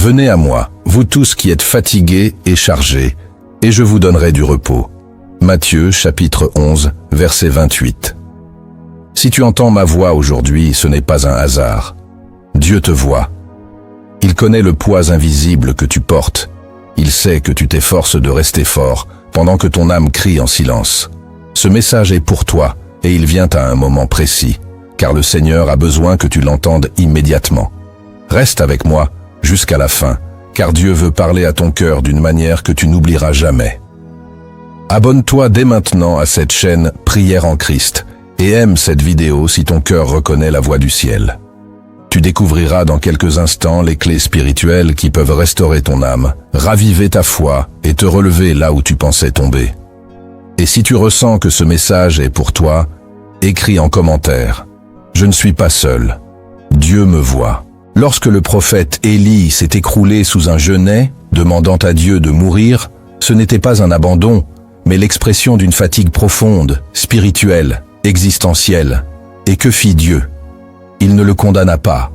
Venez à moi, vous tous qui êtes fatigués et chargés, et je vous donnerai du repos. Matthieu chapitre 11, verset 28. Si tu entends ma voix aujourd'hui, ce n'est pas un hasard. Dieu te voit. Il connaît le poids invisible que tu portes. Il sait que tu t'efforces de rester fort, pendant que ton âme crie en silence. Ce message est pour toi, et il vient à un moment précis, car le Seigneur a besoin que tu l'entendes immédiatement. Reste avec moi jusqu'à la fin, car Dieu veut parler à ton cœur d'une manière que tu n'oublieras jamais. Abonne-toi dès maintenant à cette chaîne Prière en Christ et aime cette vidéo si ton cœur reconnaît la voix du ciel. Tu découvriras dans quelques instants les clés spirituelles qui peuvent restaurer ton âme, raviver ta foi et te relever là où tu pensais tomber. Et si tu ressens que ce message est pour toi, écris en commentaire « Je ne suis pas seul, Dieu me voit ». Lorsque le prophète Élie s'est écroulé sous un genêt, demandant à Dieu de mourir, ce n'était pas un abandon, mais l'expression d'une fatigue profonde, spirituelle, existentielle. Et que fit Dieu? Il ne le condamna pas.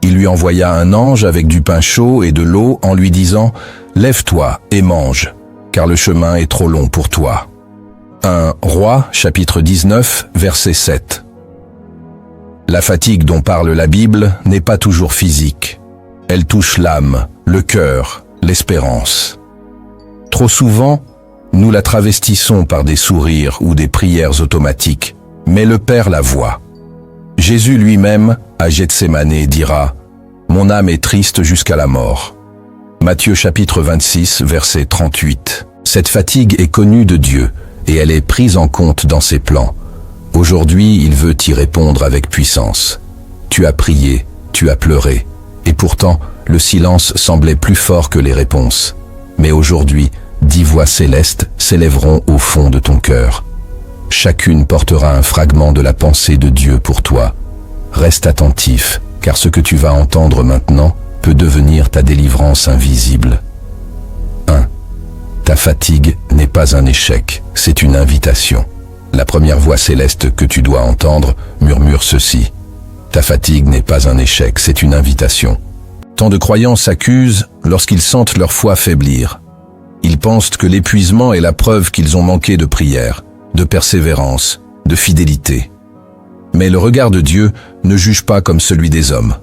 Il lui envoya un ange avec du pain chaud et de l'eau en lui disant « Lève-toi et mange, car le chemin est trop long pour toi. » 1 Rois, chapitre 19, verset 7. La fatigue dont parle la Bible n'est pas toujours physique. Elle touche l'âme, le cœur, l'espérance. Trop souvent, nous la travestissons par des sourires ou des prières automatiques, mais le Père la voit. Jésus lui-même, à Gethsémanée, dira « Mon âme est triste jusqu'à la mort ». Matthieu chapitre 26, verset 38. Cette fatigue est connue de Dieu et elle est prise en compte dans ses plans. Aujourd'hui, il veut y répondre avec puissance. Tu as prié, tu as pleuré, et pourtant, le silence semblait plus fort que les réponses. Mais aujourd'hui, 10 voix célestes s'élèveront au fond de ton cœur. Chacune portera un fragment de la pensée de Dieu pour toi. Reste attentif, car ce que tu vas entendre maintenant peut devenir ta délivrance invisible. 1. Ta fatigue n'est pas un échec, c'est une invitation. La première voix céleste que tu dois entendre murmure ceci. Ta fatigue n'est pas un échec, c'est une invitation. Tant de croyants s'accusent lorsqu'ils sentent leur foi faiblir. Ils pensent que l'épuisement est la preuve qu'ils ont manqué de prière, de persévérance, de fidélité. Mais le regard de Dieu ne juge pas comme celui des hommes.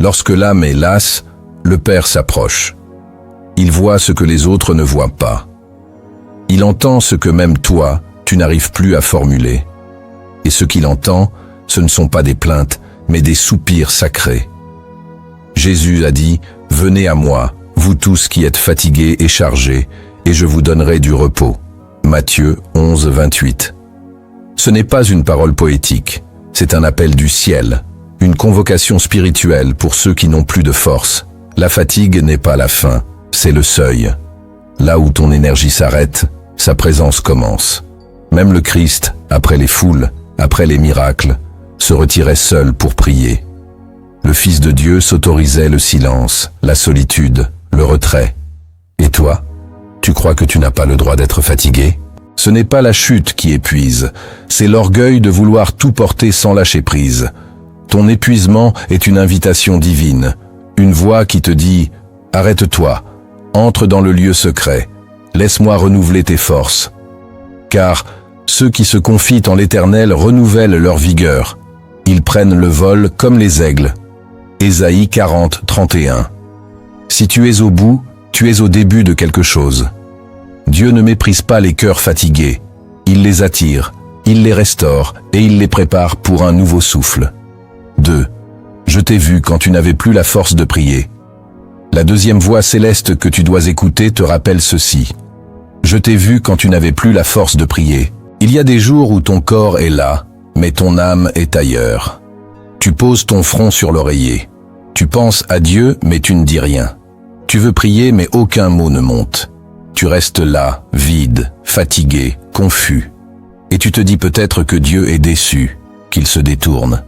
Lorsque l'âme est lasse, le Père s'approche. Il voit ce que les autres ne voient pas. Il entend ce que même toi, tu n'arrives plus à formuler. Et ce qu'il entend, ce ne sont pas des plaintes, mais des soupirs sacrés. Jésus a dit « Venez à moi, vous tous qui êtes fatigués et chargés, et je vous donnerai du repos. » Matthieu 11, 28. Ce n'est pas une parole poétique, c'est un appel du ciel, une convocation spirituelle pour ceux qui n'ont plus de force. La fatigue n'est pas la fin, c'est le seuil. Là où ton énergie s'arrête, sa présence commence. Même le Christ, après les foules, après les miracles, se retirait seul pour prier. Le Fils de Dieu s'autorisait le silence, la solitude, le retrait. Et toi, tu crois que tu n'as pas le droit d'être fatigué? Ce n'est pas la chute qui épuise, c'est l'orgueil de vouloir tout porter sans lâcher prise. Ton épuisement est une invitation divine, une voix qui te dit « Arrête-toi, entre dans le lieu secret, laisse-moi renouveler tes forces. » Car ceux qui se confient en l'Éternel renouvellent leur vigueur. Ils prennent le vol comme les aigles. Ésaïe 40, 31. Si tu es au bout, tu es au début de quelque chose. Dieu ne méprise pas les cœurs fatigués. Il les attire, il les restaure et il les prépare pour un nouveau souffle. 2. Je t'ai vu quand tu n'avais plus la force de prier. La deuxième voix céleste que tu dois écouter te rappelle ceci. Je t'ai vu quand tu n'avais plus la force de prier. Il y a des jours où ton corps est là, mais ton âme est ailleurs. Tu poses ton front sur l'oreiller. Tu penses à Dieu, mais tu ne dis rien. Tu veux prier, mais aucun mot ne monte. Tu restes là, vide, fatigué, confus. Et tu te dis peut-être que Dieu est déçu, qu'il se détourne,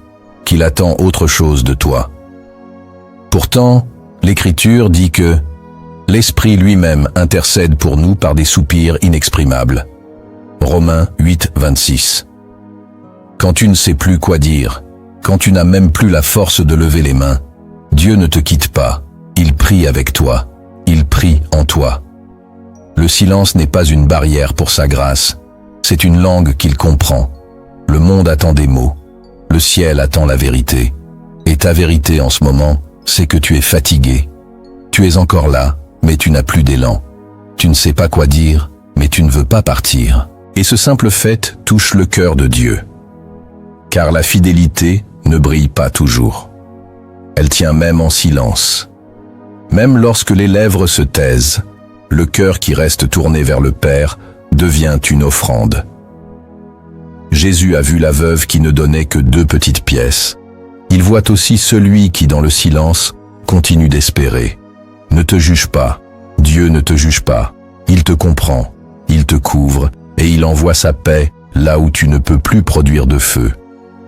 qu'il attend autre chose de toi. Pourtant, l'Écriture dit que l'Esprit lui-même intercède pour nous par des soupirs inexprimables. Romains 8, 26. Quand tu ne sais plus quoi dire, quand tu n'as même plus la force de lever les mains, Dieu ne te quitte pas, Il prie avec toi. Il prie en toi. Le silence n'est pas une barrière pour sa grâce. C'est une langue qu'il comprend. Le monde attend des mots. Le ciel attend la vérité. Et ta vérité en ce moment, c'est que tu es fatigué. Tu es encore là, mais tu n'as plus d'élan. Tu ne sais pas quoi dire, mais tu ne veux pas partir. Et ce simple fait touche le cœur de Dieu. Car la fidélité ne brille pas toujours. Elle tient même en silence. Même lorsque les lèvres se taisent, le cœur qui reste tourné vers le Père devient une offrande. Jésus a vu la veuve qui ne donnait que 2 petites pièces. Il voit aussi celui qui, dans le silence, continue d'espérer. Ne te juge pas. Dieu ne te juge pas. Il te comprend. Il te couvre et il envoie sa paix là où tu ne peux plus produire de feu.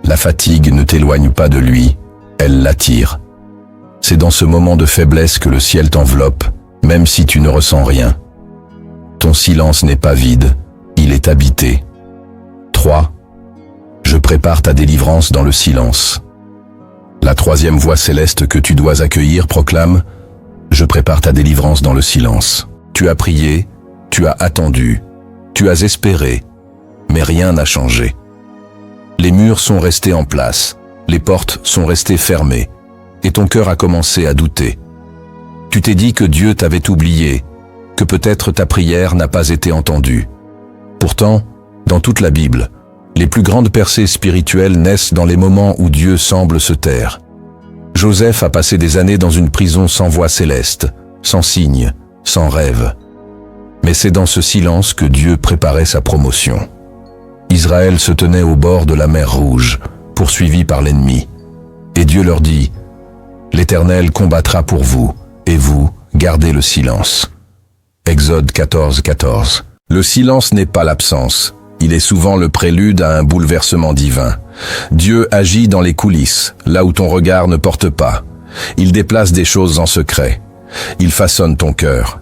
La fatigue ne t'éloigne pas de lui, elle l'attire. C'est dans ce moment de faiblesse que le ciel t'enveloppe, même si tu ne ressens rien. Ton silence n'est pas vide, il est habité. 3. Je prépare ta délivrance dans le silence. La 3e voix céleste que tu dois accueillir proclame « Je prépare ta délivrance dans le silence ». Tu as prié, tu as attendu, tu as espéré, mais rien n'a changé. Les murs sont restés en place, les portes sont restées fermées, et ton cœur a commencé à douter. Tu t'es dit que Dieu t'avait oublié, que peut-être ta prière n'a pas été entendue. Pourtant, dans toute la Bible, les plus grandes percées spirituelles naissent dans les moments où Dieu semble se taire. Joseph a passé des années dans une prison sans voix céleste, sans signe, sans rêve. Mais c'est dans ce silence que Dieu préparait sa promotion. Israël se tenait au bord de la mer Rouge, poursuivi par l'ennemi. Et Dieu leur dit « L'Éternel combattra pour vous, et vous, gardez le silence. » Exode 14:14. Le silence n'est pas l'absence. Il est souvent le prélude à un bouleversement divin. Dieu agit dans les coulisses, là où ton regard ne porte pas. Il déplace des choses en secret. Il façonne ton cœur.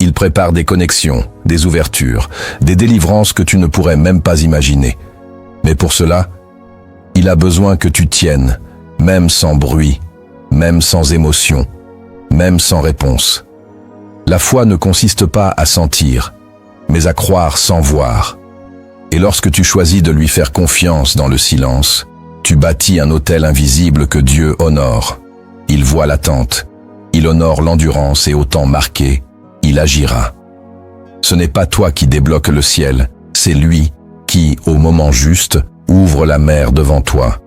Il prépare des connexions, des ouvertures, des délivrances que tu ne pourrais même pas imaginer. Mais pour cela, il a besoin que tu tiennes, même sans bruit, même sans émotion, même sans réponse. La foi ne consiste pas à sentir, mais à croire sans voir. Et lorsque tu choisis de lui faire confiance dans le silence, tu bâtis un autel invisible que Dieu honore. Il voit l'attente, il honore l'endurance et au temps marqué, il agira. Ce n'est pas toi qui débloque le ciel, c'est lui qui, au moment juste, ouvre la mer devant toi.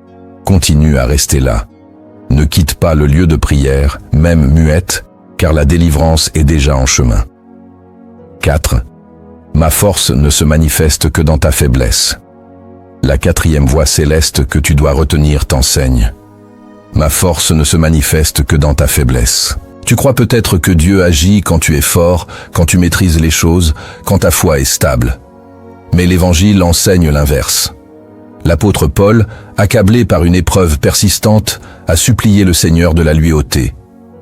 Continue à rester là. Ne quitte pas le lieu de prière, même muette, car la délivrance est déjà en chemin. 4. Ma force ne se manifeste que dans ta faiblesse. La 4e voix céleste que tu dois retenir t'enseigne. Ma force ne se manifeste que dans ta faiblesse. Tu crois peut-être que Dieu agit quand tu es fort, quand tu maîtrises les choses, quand ta foi est stable. Mais l'Évangile enseigne l'inverse. L'apôtre Paul, accablé par une épreuve persistante, a supplié le Seigneur de la lui ôter.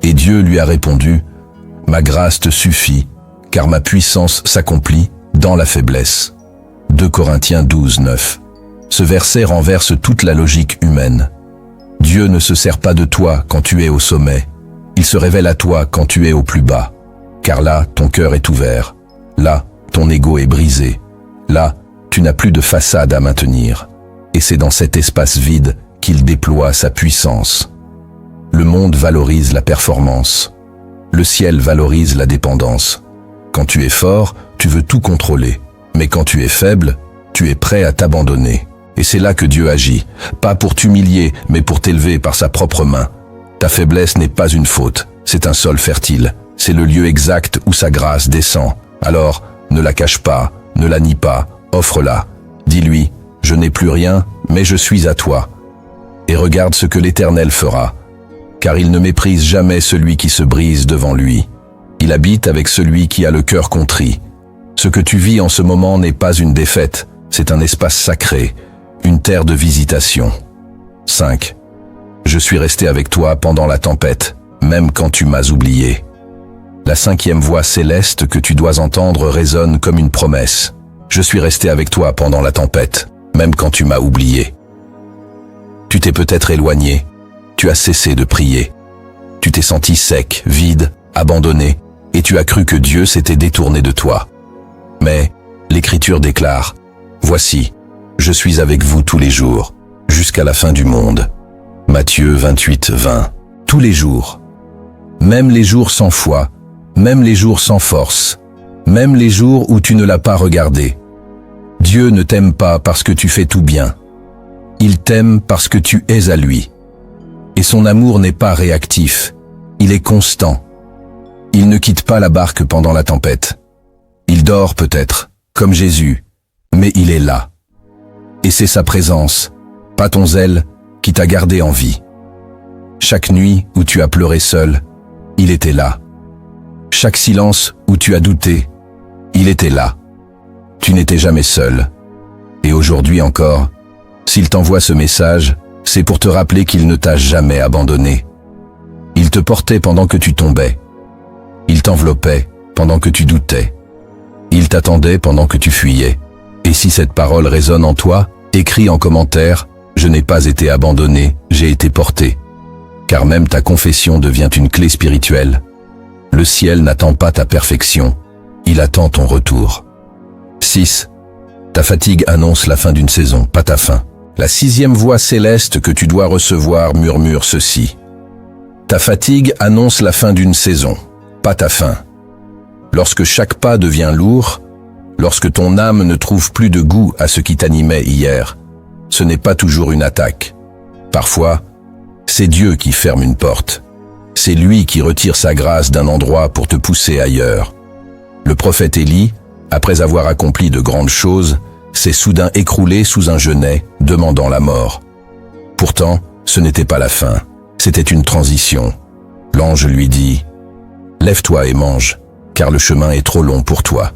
Et Dieu lui a répondu « Ma grâce te suffit, car ma puissance s'accomplit dans la faiblesse. » 2 Corinthiens 12:9. Ce verset renverse toute la logique humaine. Dieu ne se sert pas de toi quand tu es au sommet. Il se révèle à toi quand tu es au plus bas. Car là, ton cœur est ouvert. Là, ton ego est brisé. Là, tu n'as plus de façade à maintenir. Et c'est dans cet espace vide qu'il déploie sa puissance. Le monde valorise la performance. Le ciel valorise la dépendance. Quand tu es fort, tu veux tout contrôler. Mais quand tu es faible, tu es prêt à t'abandonner. Et c'est là que Dieu agit, pas pour t'humilier, mais pour t'élever par sa propre main. Ta faiblesse n'est pas une faute, c'est un sol fertile. C'est le lieu exact où sa grâce descend. Alors, ne la cache pas, ne la nie pas, offre-la. Dis-lui, je n'ai plus rien, mais je suis à toi. Et regarde ce que l'Éternel fera. Car il ne méprise jamais celui qui se brise devant lui. Il habite avec celui qui a le cœur contrit. Ce que tu vis en ce moment n'est pas une défaite, c'est un espace sacré, une terre de visitation. 5. Je suis resté avec toi pendant la tempête, même quand tu m'as oublié. La 5e voix céleste que tu dois entendre résonne comme une promesse. Je suis resté avec toi pendant la tempête, même quand tu m'as oublié. Tu t'es peut-être éloigné, tu as cessé de prier. Tu t'es senti sec, vide, abandonné, et tu as cru que Dieu s'était détourné de toi. Mais l'Écriture déclare, « Voici, je suis avec vous tous les jours, jusqu'à la fin du monde. » Matthieu 28, 20. Tous les jours. Même les jours sans foi, même les jours sans force, même les jours où tu ne l'as pas regardé. Dieu ne t'aime pas parce que tu fais tout bien. Il t'aime parce que tu es à lui. Et son amour n'est pas réactif, il est constant. Il ne quitte pas la barque pendant la tempête. Il dort peut-être, comme Jésus, mais il est là. Et c'est sa présence, pas ton zèle, qui t'a gardé en vie. Chaque nuit où tu as pleuré seul, il était là. Chaque silence où tu as douté, il était là. Tu n'étais jamais seul. Et aujourd'hui encore, s'il t'envoie ce message, c'est pour te rappeler qu'il ne t'a jamais abandonné. Il te portait pendant que tu tombais. Il t'enveloppait pendant que tu doutais. Il t'attendait pendant que tu fuyais. Et si cette parole résonne en toi, écris en commentaire « Je n'ai pas été abandonné, j'ai été porté ». Car même ta confession devient une clé spirituelle. Le ciel n'attend pas ta perfection, il attend ton retour. 6. Ta fatigue annonce la fin d'une saison, pas ta fin. La 6e voix céleste que tu dois recevoir murmure ceci. Ta fatigue annonce la fin d'une saison, pas ta fin. Lorsque chaque pas devient lourd, lorsque ton âme ne trouve plus de goût à ce qui t'animait hier, ce n'est pas toujours une attaque. Parfois, c'est Dieu qui ferme une porte. C'est lui qui retire sa grâce d'un endroit pour te pousser ailleurs. Le prophète Élie, après avoir accompli de grandes choses, s'est soudain écroulé sous un genêt, demandant la mort. Pourtant, ce n'était pas la fin, c'était une transition. L'ange lui dit « Lève-toi et mange, car le chemin est trop long pour toi. »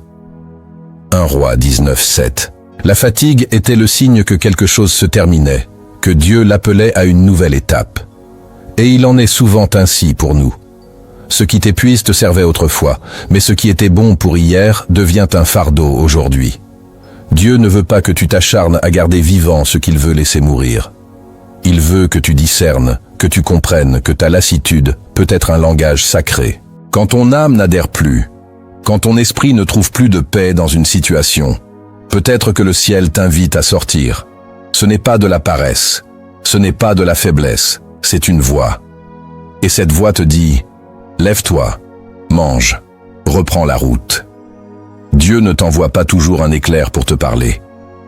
1 Roi 19, 7. La fatigue était le signe que quelque chose se terminait, que Dieu l'appelait à une nouvelle étape. Et il en est souvent ainsi pour nous. Ce qui t'épuise te servait autrefois, mais ce qui était bon pour hier devient un fardeau aujourd'hui. Dieu ne veut pas que tu t'acharnes à garder vivant ce qu'il veut laisser mourir. Il veut que tu discernes, que tu comprennes que ta lassitude peut être un langage sacré. Quand ton âme n'adhère plus, quand ton esprit ne trouve plus de paix dans une situation, peut-être que le ciel t'invite à sortir. Ce n'est pas de la paresse, ce n'est pas de la faiblesse, c'est une voix. Et cette voix te dit « Lève-toi, mange, reprends la route ». Dieu ne t'envoie pas toujours un éclair pour te parler.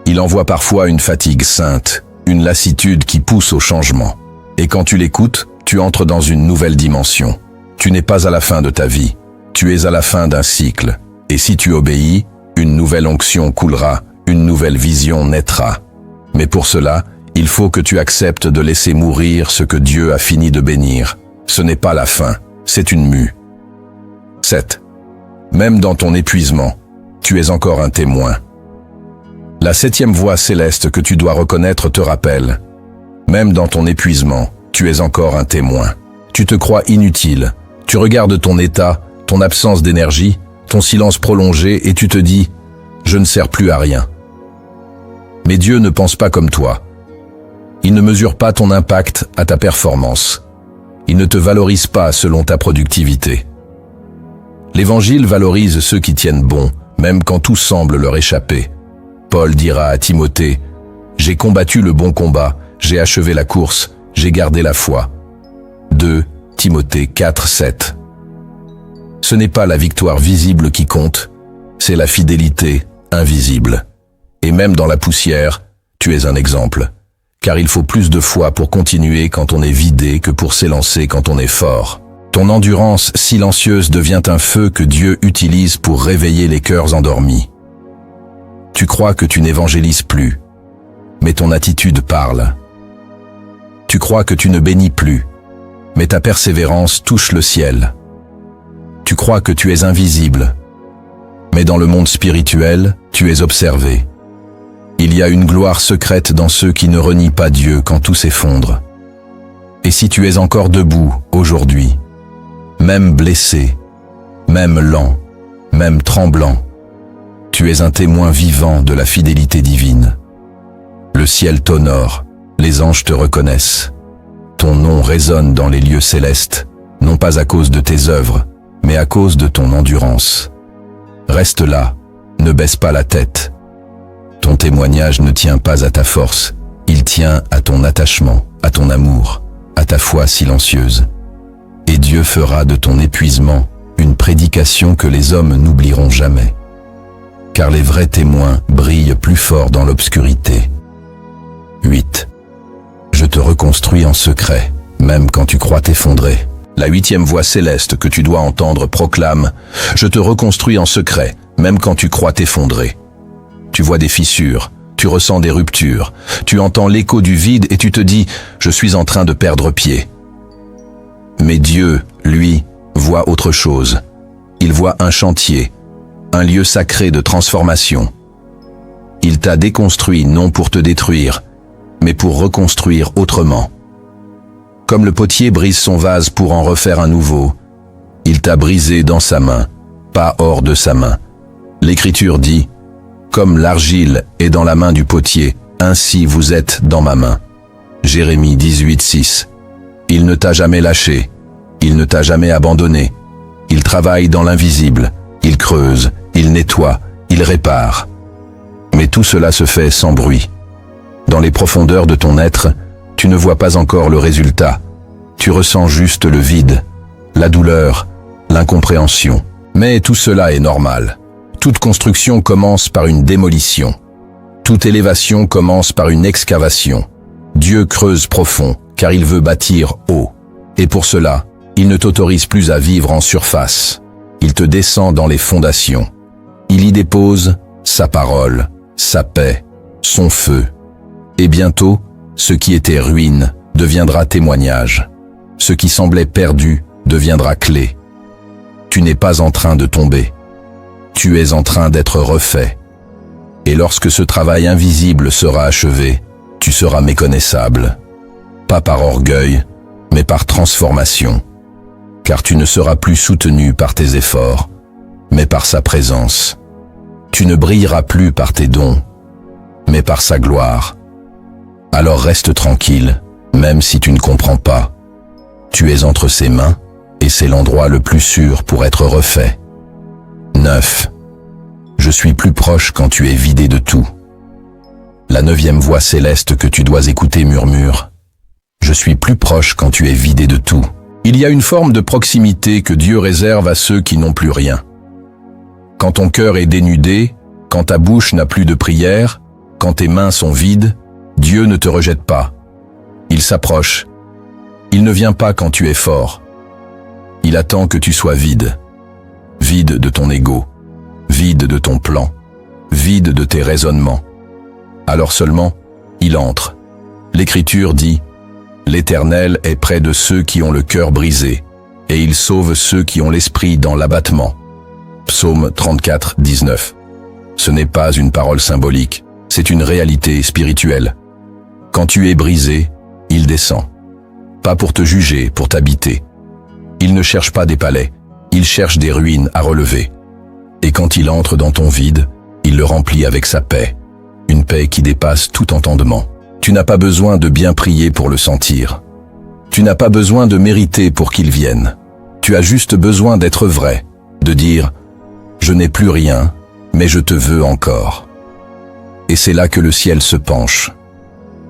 Il envoie parfois une fatigue sainte, une lassitude qui pousse au changement. Et quand tu l'écoutes, tu entres dans une nouvelle dimension. Tu n'es pas à la fin de ta vie, tu es à la fin d'un cycle. Et si tu obéis, une nouvelle onction coulera, une nouvelle vision naîtra. Mais pour cela, il faut que tu acceptes de laisser mourir ce que Dieu a fini de bénir. Ce n'est pas la fin, c'est une mue. 7. Même dans ton épuisement, tu es encore un témoin. La 7e voix céleste que tu dois reconnaître te rappelle. Même dans ton épuisement, tu es encore un témoin. Tu te crois inutile. Tu regardes ton état, ton absence d'énergie, ton silence prolongé et tu te dis « Je ne sers plus à rien ». Mais Dieu ne pense pas comme toi. Il ne mesure pas ton impact à ta performance. Il ne te valorise pas selon ta productivité. L'Évangile valorise ceux qui tiennent bon, même quand tout semble leur échapper. Paul dira à Timothée, « J'ai combattu le bon combat, j'ai achevé la course, j'ai gardé la foi. » 2 Timothée 4, 7. Ce n'est pas la victoire visible qui compte, c'est la fidélité invisible. Et même dans la poussière, tu es un exemple. Car il faut plus de foi pour continuer quand on est vidé que pour s'élancer quand on est fort. Ton endurance silencieuse devient un feu que Dieu utilise pour réveiller les cœurs endormis. Tu crois que tu n'évangélises plus, mais ton attitude parle. Tu crois que tu ne bénis plus, mais ta persévérance touche le ciel. Tu crois que tu es invisible, mais dans le monde spirituel, tu es observé. Il y a une gloire secrète dans ceux qui ne renient pas Dieu quand tout s'effondre. Et si tu es encore debout aujourd'hui, même blessé, même lent, même tremblant, tu es un témoin vivant de la fidélité divine. Le ciel t'honore, les anges te reconnaissent. Ton nom résonne dans les lieux célestes, non pas à cause de tes œuvres, mais à cause de ton endurance. Reste là, ne baisse pas la tête. Ton témoignage ne tient pas à ta force, il tient à ton attachement, à ton amour, à ta foi silencieuse. Et Dieu fera de ton épuisement une prédication que les hommes n'oublieront jamais. Car les vrais témoins brillent plus fort dans l'obscurité. 8. Je te reconstruis en secret, même quand tu crois t'effondrer. La 8e voix céleste que tu dois entendre proclame « Je te reconstruis en secret, même quand tu crois t'effondrer ». Tu vois des fissures, tu ressens des ruptures, tu entends l'écho du vide et tu te dis « Je suis en train de perdre pied ». Mais Dieu, lui, voit autre chose. Il voit un chantier, un lieu sacré de transformation. Il t'a déconstruit non pour te détruire, mais pour reconstruire autrement. Comme le potier brise son vase pour en refaire un nouveau, il t'a brisé dans sa main, pas hors de sa main. L'Écriture dit « Comme l'argile est dans la main du potier, ainsi vous êtes dans ma main ». Jérémie 18:6. Il ne t'a jamais lâché, il ne t'a jamais abandonné. Il travaille dans l'invisible, il creuse, il nettoie, il répare. Mais tout cela se fait sans bruit. Dans les profondeurs de ton être, tu ne vois pas encore le résultat. Tu ressens juste le vide, la douleur, l'incompréhension. Mais tout cela est normal. Toute construction commence par une démolition. Toute élévation commence par une excavation. Dieu creuse profond, car il veut bâtir haut. Et pour cela, il ne t'autorise plus à vivre en surface. Il te descend dans les fondations. Il y dépose sa parole, sa paix, son feu. Et bientôt, ce qui était ruine deviendra témoignage. Ce qui semblait perdu deviendra clé. Tu n'es pas en train de tomber. Tu es en train d'être refait. Et lorsque ce travail invisible sera achevé, tu seras méconnaissable. Pas par orgueil, mais par transformation. Car tu ne seras plus soutenu par tes efforts, mais par sa présence. Tu ne brilleras plus par tes dons, mais par sa gloire. Alors reste tranquille, même si tu ne comprends pas. Tu es entre ses mains, et c'est l'endroit le plus sûr pour être refait. 9. Je suis plus proche quand tu es vidé de tout. La 9e voix céleste que tu dois écouter murmure « Je suis plus proche quand tu es vidé de tout ». Il y a une forme de proximité que Dieu réserve à ceux qui n'ont plus rien. Quand ton cœur est dénudé, quand ta bouche n'a plus de prière, quand tes mains sont vides, Dieu ne te rejette pas. Il s'approche. Il ne vient pas quand tu es fort. Il attend que tu sois vide. Vide de ton ego, vide de ton plan, vide de tes raisonnements. Alors seulement, il entre. L'Écriture dit « L'Éternel est près de ceux qui ont le cœur brisé, et il sauve ceux qui ont l'esprit dans l'abattement. » Psaume 34, 19. Ce n'est pas une parole symbolique, c'est une réalité spirituelle. Quand tu es brisé, il descend. Pas pour te juger, pour t'habiter. Il ne cherche pas des palais, il cherche des ruines à relever. Et quand il entre dans ton vide, il le remplit avec sa paix. Une paix qui dépasse tout entendement. Tu n'as pas besoin de bien prier pour le sentir. Tu n'as pas besoin de mériter pour qu'il vienne. Tu as juste besoin d'être vrai, de dire « Je n'ai plus rien, mais je te veux encore ». Et c'est là que le ciel se penche.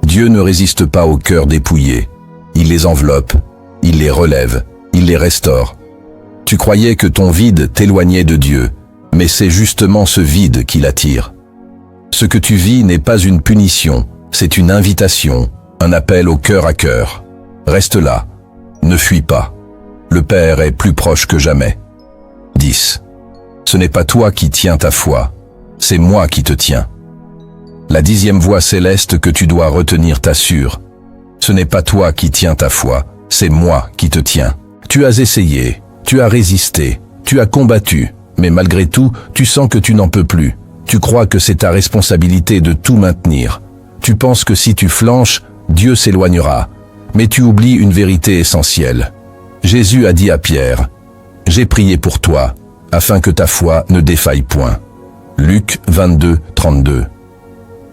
Dieu ne résiste pas aux cœurs dépouillés. Il les enveloppe, il les relève, il les restaure. Tu croyais que ton vide t'éloignait de Dieu, mais c'est justement ce vide qui l'attire. Ce que tu vis n'est pas une punition, c'est une invitation, un appel au cœur à cœur. Reste là, ne fuis pas. Le Père est plus proche que jamais. 10. Ce n'est pas toi qui tiens ta foi, c'est moi qui te tiens. La 10e voix céleste que tu dois retenir t'assure. Ce n'est pas toi qui tiens ta foi, c'est moi qui te tiens. Tu as essayé, tu as résisté, tu as combattu, mais malgré tout, tu sens que tu n'en peux plus. Tu crois que c'est ta responsabilité de tout maintenir. Tu penses que si tu flanches, Dieu s'éloignera. Mais tu oublies une vérité essentielle. Jésus a dit à Pierre, « J'ai prié pour toi, afin que ta foi ne défaille point. » Luc 22, 32.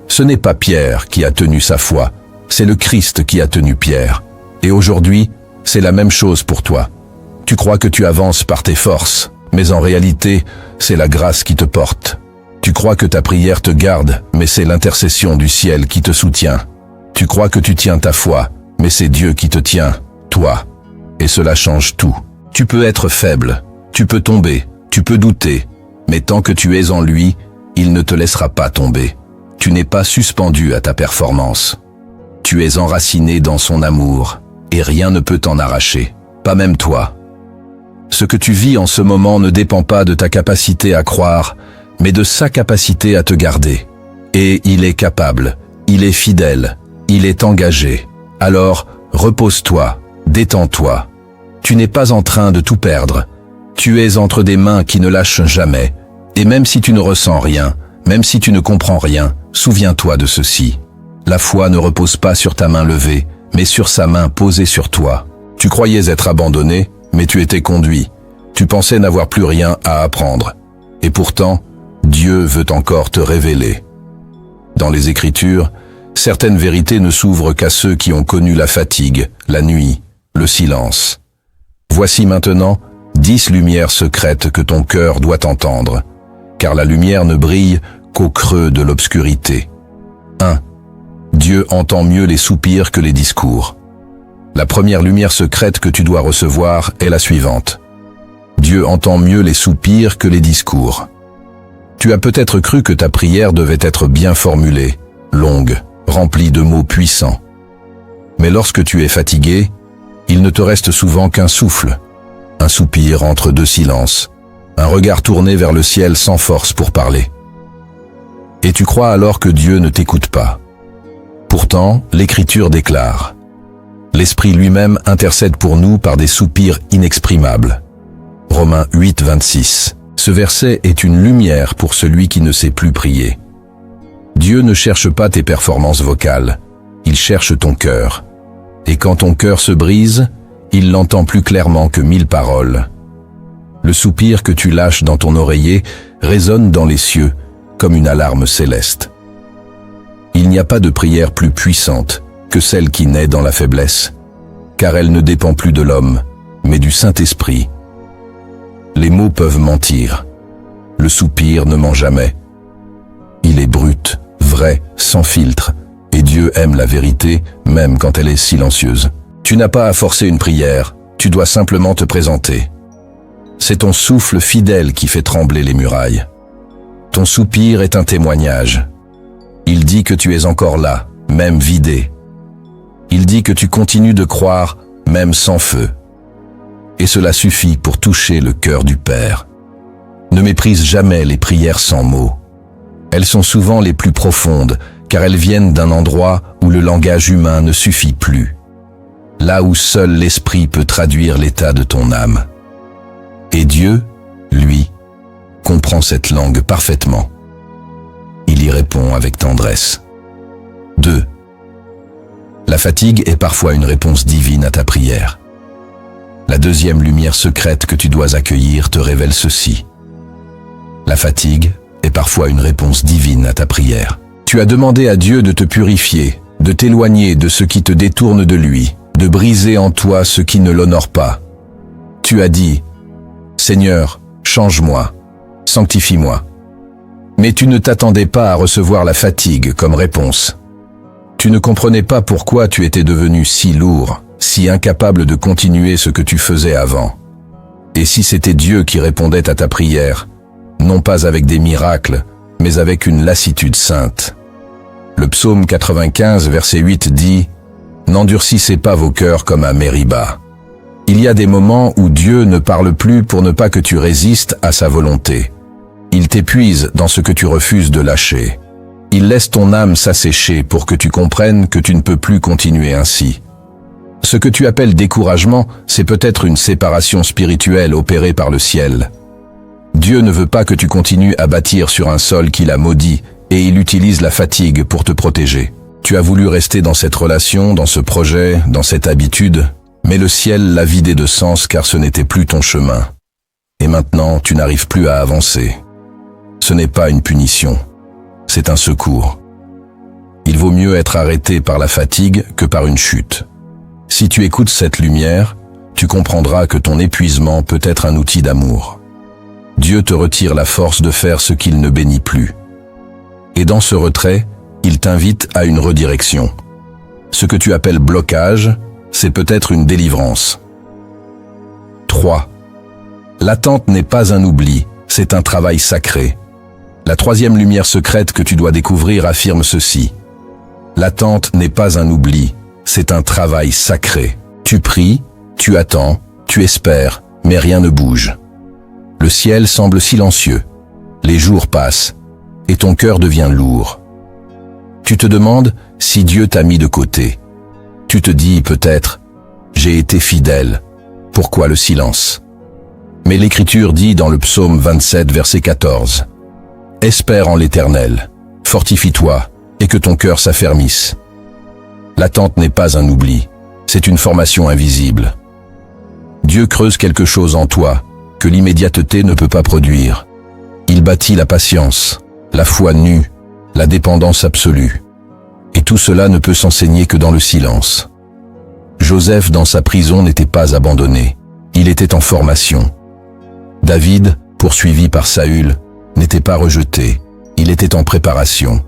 Ce n'est pas Pierre qui a tenu sa foi, c'est le Christ qui a tenu Pierre. Et aujourd'hui, c'est la même chose pour toi. Tu crois que tu avances par tes forces, mais en réalité, c'est la grâce qui te porte. Tu crois que ta prière te garde, mais c'est l'intercession du ciel qui te soutient. Tu crois que tu tiens ta foi, mais c'est Dieu qui te tient, toi. Et cela change tout. Tu peux être faible, tu peux tomber, tu peux douter, mais tant que tu es en lui, il ne te laissera pas tomber. Tu n'es pas suspendu à ta performance. Tu es enraciné dans son amour, et rien ne peut t'en arracher, pas même toi. Ce que tu vis en ce moment ne dépend pas de ta capacité à croire, mais de sa capacité à te garder. Et il est capable, il est fidèle, il est engagé. Alors, repose-toi, détends-toi. Tu n'es pas en train de tout perdre. Tu es entre des mains qui ne lâchent jamais. Et même si tu ne ressens rien, même si tu ne comprends rien, souviens-toi de ceci. La foi ne repose pas sur ta main levée, mais sur sa main posée sur toi. Tu croyais être abandonné, mais tu étais conduit. Tu pensais n'avoir plus rien à apprendre. Et pourtant, Dieu veut encore te révéler. Dans les Écritures, certaines vérités ne s'ouvrent qu'à ceux qui ont connu la fatigue, la nuit, le silence. Voici maintenant 10 lumières secrètes que ton cœur doit entendre, car la lumière ne brille qu'au creux de l'obscurité. 1. Dieu entend mieux les soupirs que les discours. La première lumière secrète que tu dois recevoir est la suivante. Dieu entend mieux les soupirs que les discours. Tu as peut-être cru que ta prière devait être bien formulée, longue, remplie de mots puissants. Mais lorsque tu es fatigué, il ne te reste souvent qu'un souffle, un soupir entre deux silences, un regard tourné vers le ciel sans force pour parler. Et tu crois alors que Dieu ne t'écoute pas. Pourtant, l'Écriture déclare « L'Esprit lui-même intercède pour nous par des soupirs inexprimables ». Romains 8, 26. Ce verset est une lumière pour celui qui ne sait plus prier. Dieu ne cherche pas tes performances vocales, il cherche ton cœur. Et quand ton cœur se brise, il l'entend plus clairement que 1000 paroles. Le soupir que tu lâches dans ton oreiller résonne dans les cieux comme une alarme céleste. Il n'y a pas de prière plus puissante que celle qui naît dans la faiblesse, car elle ne dépend plus de l'homme, mais du Saint-Esprit. Les mots peuvent mentir, le soupir ne ment jamais. Il est brut, vrai, sans filtre, et Dieu aime la vérité, même quand elle est silencieuse. Tu n'as pas à forcer une prière, tu dois simplement te présenter. C'est ton souffle fidèle qui fait trembler les murailles. Ton soupir est un témoignage. Il dit que tu es encore là, même vidé. Il dit que tu continues de croire, même sans feu. Et cela suffit pour toucher le cœur du Père. Ne méprise jamais les prières sans mots. Elles sont souvent les plus profondes, car elles viennent d'un endroit où le langage humain ne suffit plus. Là où seul l'Esprit peut traduire l'état de ton âme. Et Dieu, lui, comprend cette langue parfaitement. Il y répond avec tendresse. 2. La fatigue est parfois une réponse divine à ta prière. La deuxième lumière secrète que tu dois accueillir te révèle ceci. La fatigue est parfois une réponse divine à ta prière. Tu as demandé à Dieu de te purifier, de t'éloigner de ce qui te détourne de lui, de briser en toi ce qui ne l'honore pas. Tu as dit, « Seigneur, change-moi, sanctifie-moi ». Mais tu ne t'attendais pas à recevoir la fatigue comme réponse. Tu ne comprenais pas pourquoi tu étais devenu si lourd, si incapable de continuer ce que tu faisais avant. Et si c'était Dieu qui répondait à ta prière, non pas avec des miracles, mais avec une lassitude sainte. Le psaume 95, verset 8 dit « N'endurcissez pas vos cœurs comme à Mériba ». Il y a des moments où Dieu ne parle plus pour ne pas que tu résistes à sa volonté. Il t'épuise dans ce que tu refuses de lâcher. Il laisse ton âme s'assécher pour que tu comprennes que tu ne peux plus continuer ainsi. Ce que tu appelles découragement, c'est peut-être une séparation spirituelle opérée par le ciel. Dieu ne veut pas que tu continues à bâtir sur un sol qu'il a maudit, et il utilise la fatigue pour te protéger. Tu as voulu rester dans cette relation, dans ce projet, dans cette habitude, mais le ciel l'a vidé de sens car ce n'était plus ton chemin. Et maintenant, tu n'arrives plus à avancer. Ce n'est pas une punition, c'est un secours. Il vaut mieux être arrêté par la fatigue que par une chute. Si tu écoutes cette lumière, tu comprendras que ton épuisement peut être un outil d'amour. Dieu te retire la force de faire ce qu'il ne bénit plus. Et dans ce retrait, il t'invite à une redirection. Ce que tu appelles blocage, c'est peut-être une délivrance. 3. L'attente n'est pas un oubli, c'est un travail sacré. La troisième lumière secrète que tu dois découvrir affirme ceci. L'attente n'est pas un oubli, c'est un travail sacré. Tu pries, tu attends, tu espères, mais rien ne bouge. Le ciel semble silencieux, les jours passent, et ton cœur devient lourd. Tu te demandes si Dieu t'a mis de côté. Tu te dis peut-être, j'ai été fidèle, pourquoi le silence? Mais l'Écriture dit dans le psaume 27, verset 14, « Espère en l'Éternel, fortifie-toi, et que ton cœur s'affermisse. » L'attente n'est pas un oubli, c'est une formation invisible. Dieu creuse quelque chose en toi que l'immédiateté ne peut pas produire. Il bâtit la patience, la foi nue, la dépendance absolue. Et tout cela ne peut s'enseigner que dans le silence. Joseph, dans sa prison, n'était pas abandonné. Il était en formation. David, poursuivi par Saül, n'était pas rejeté. Il était en préparation.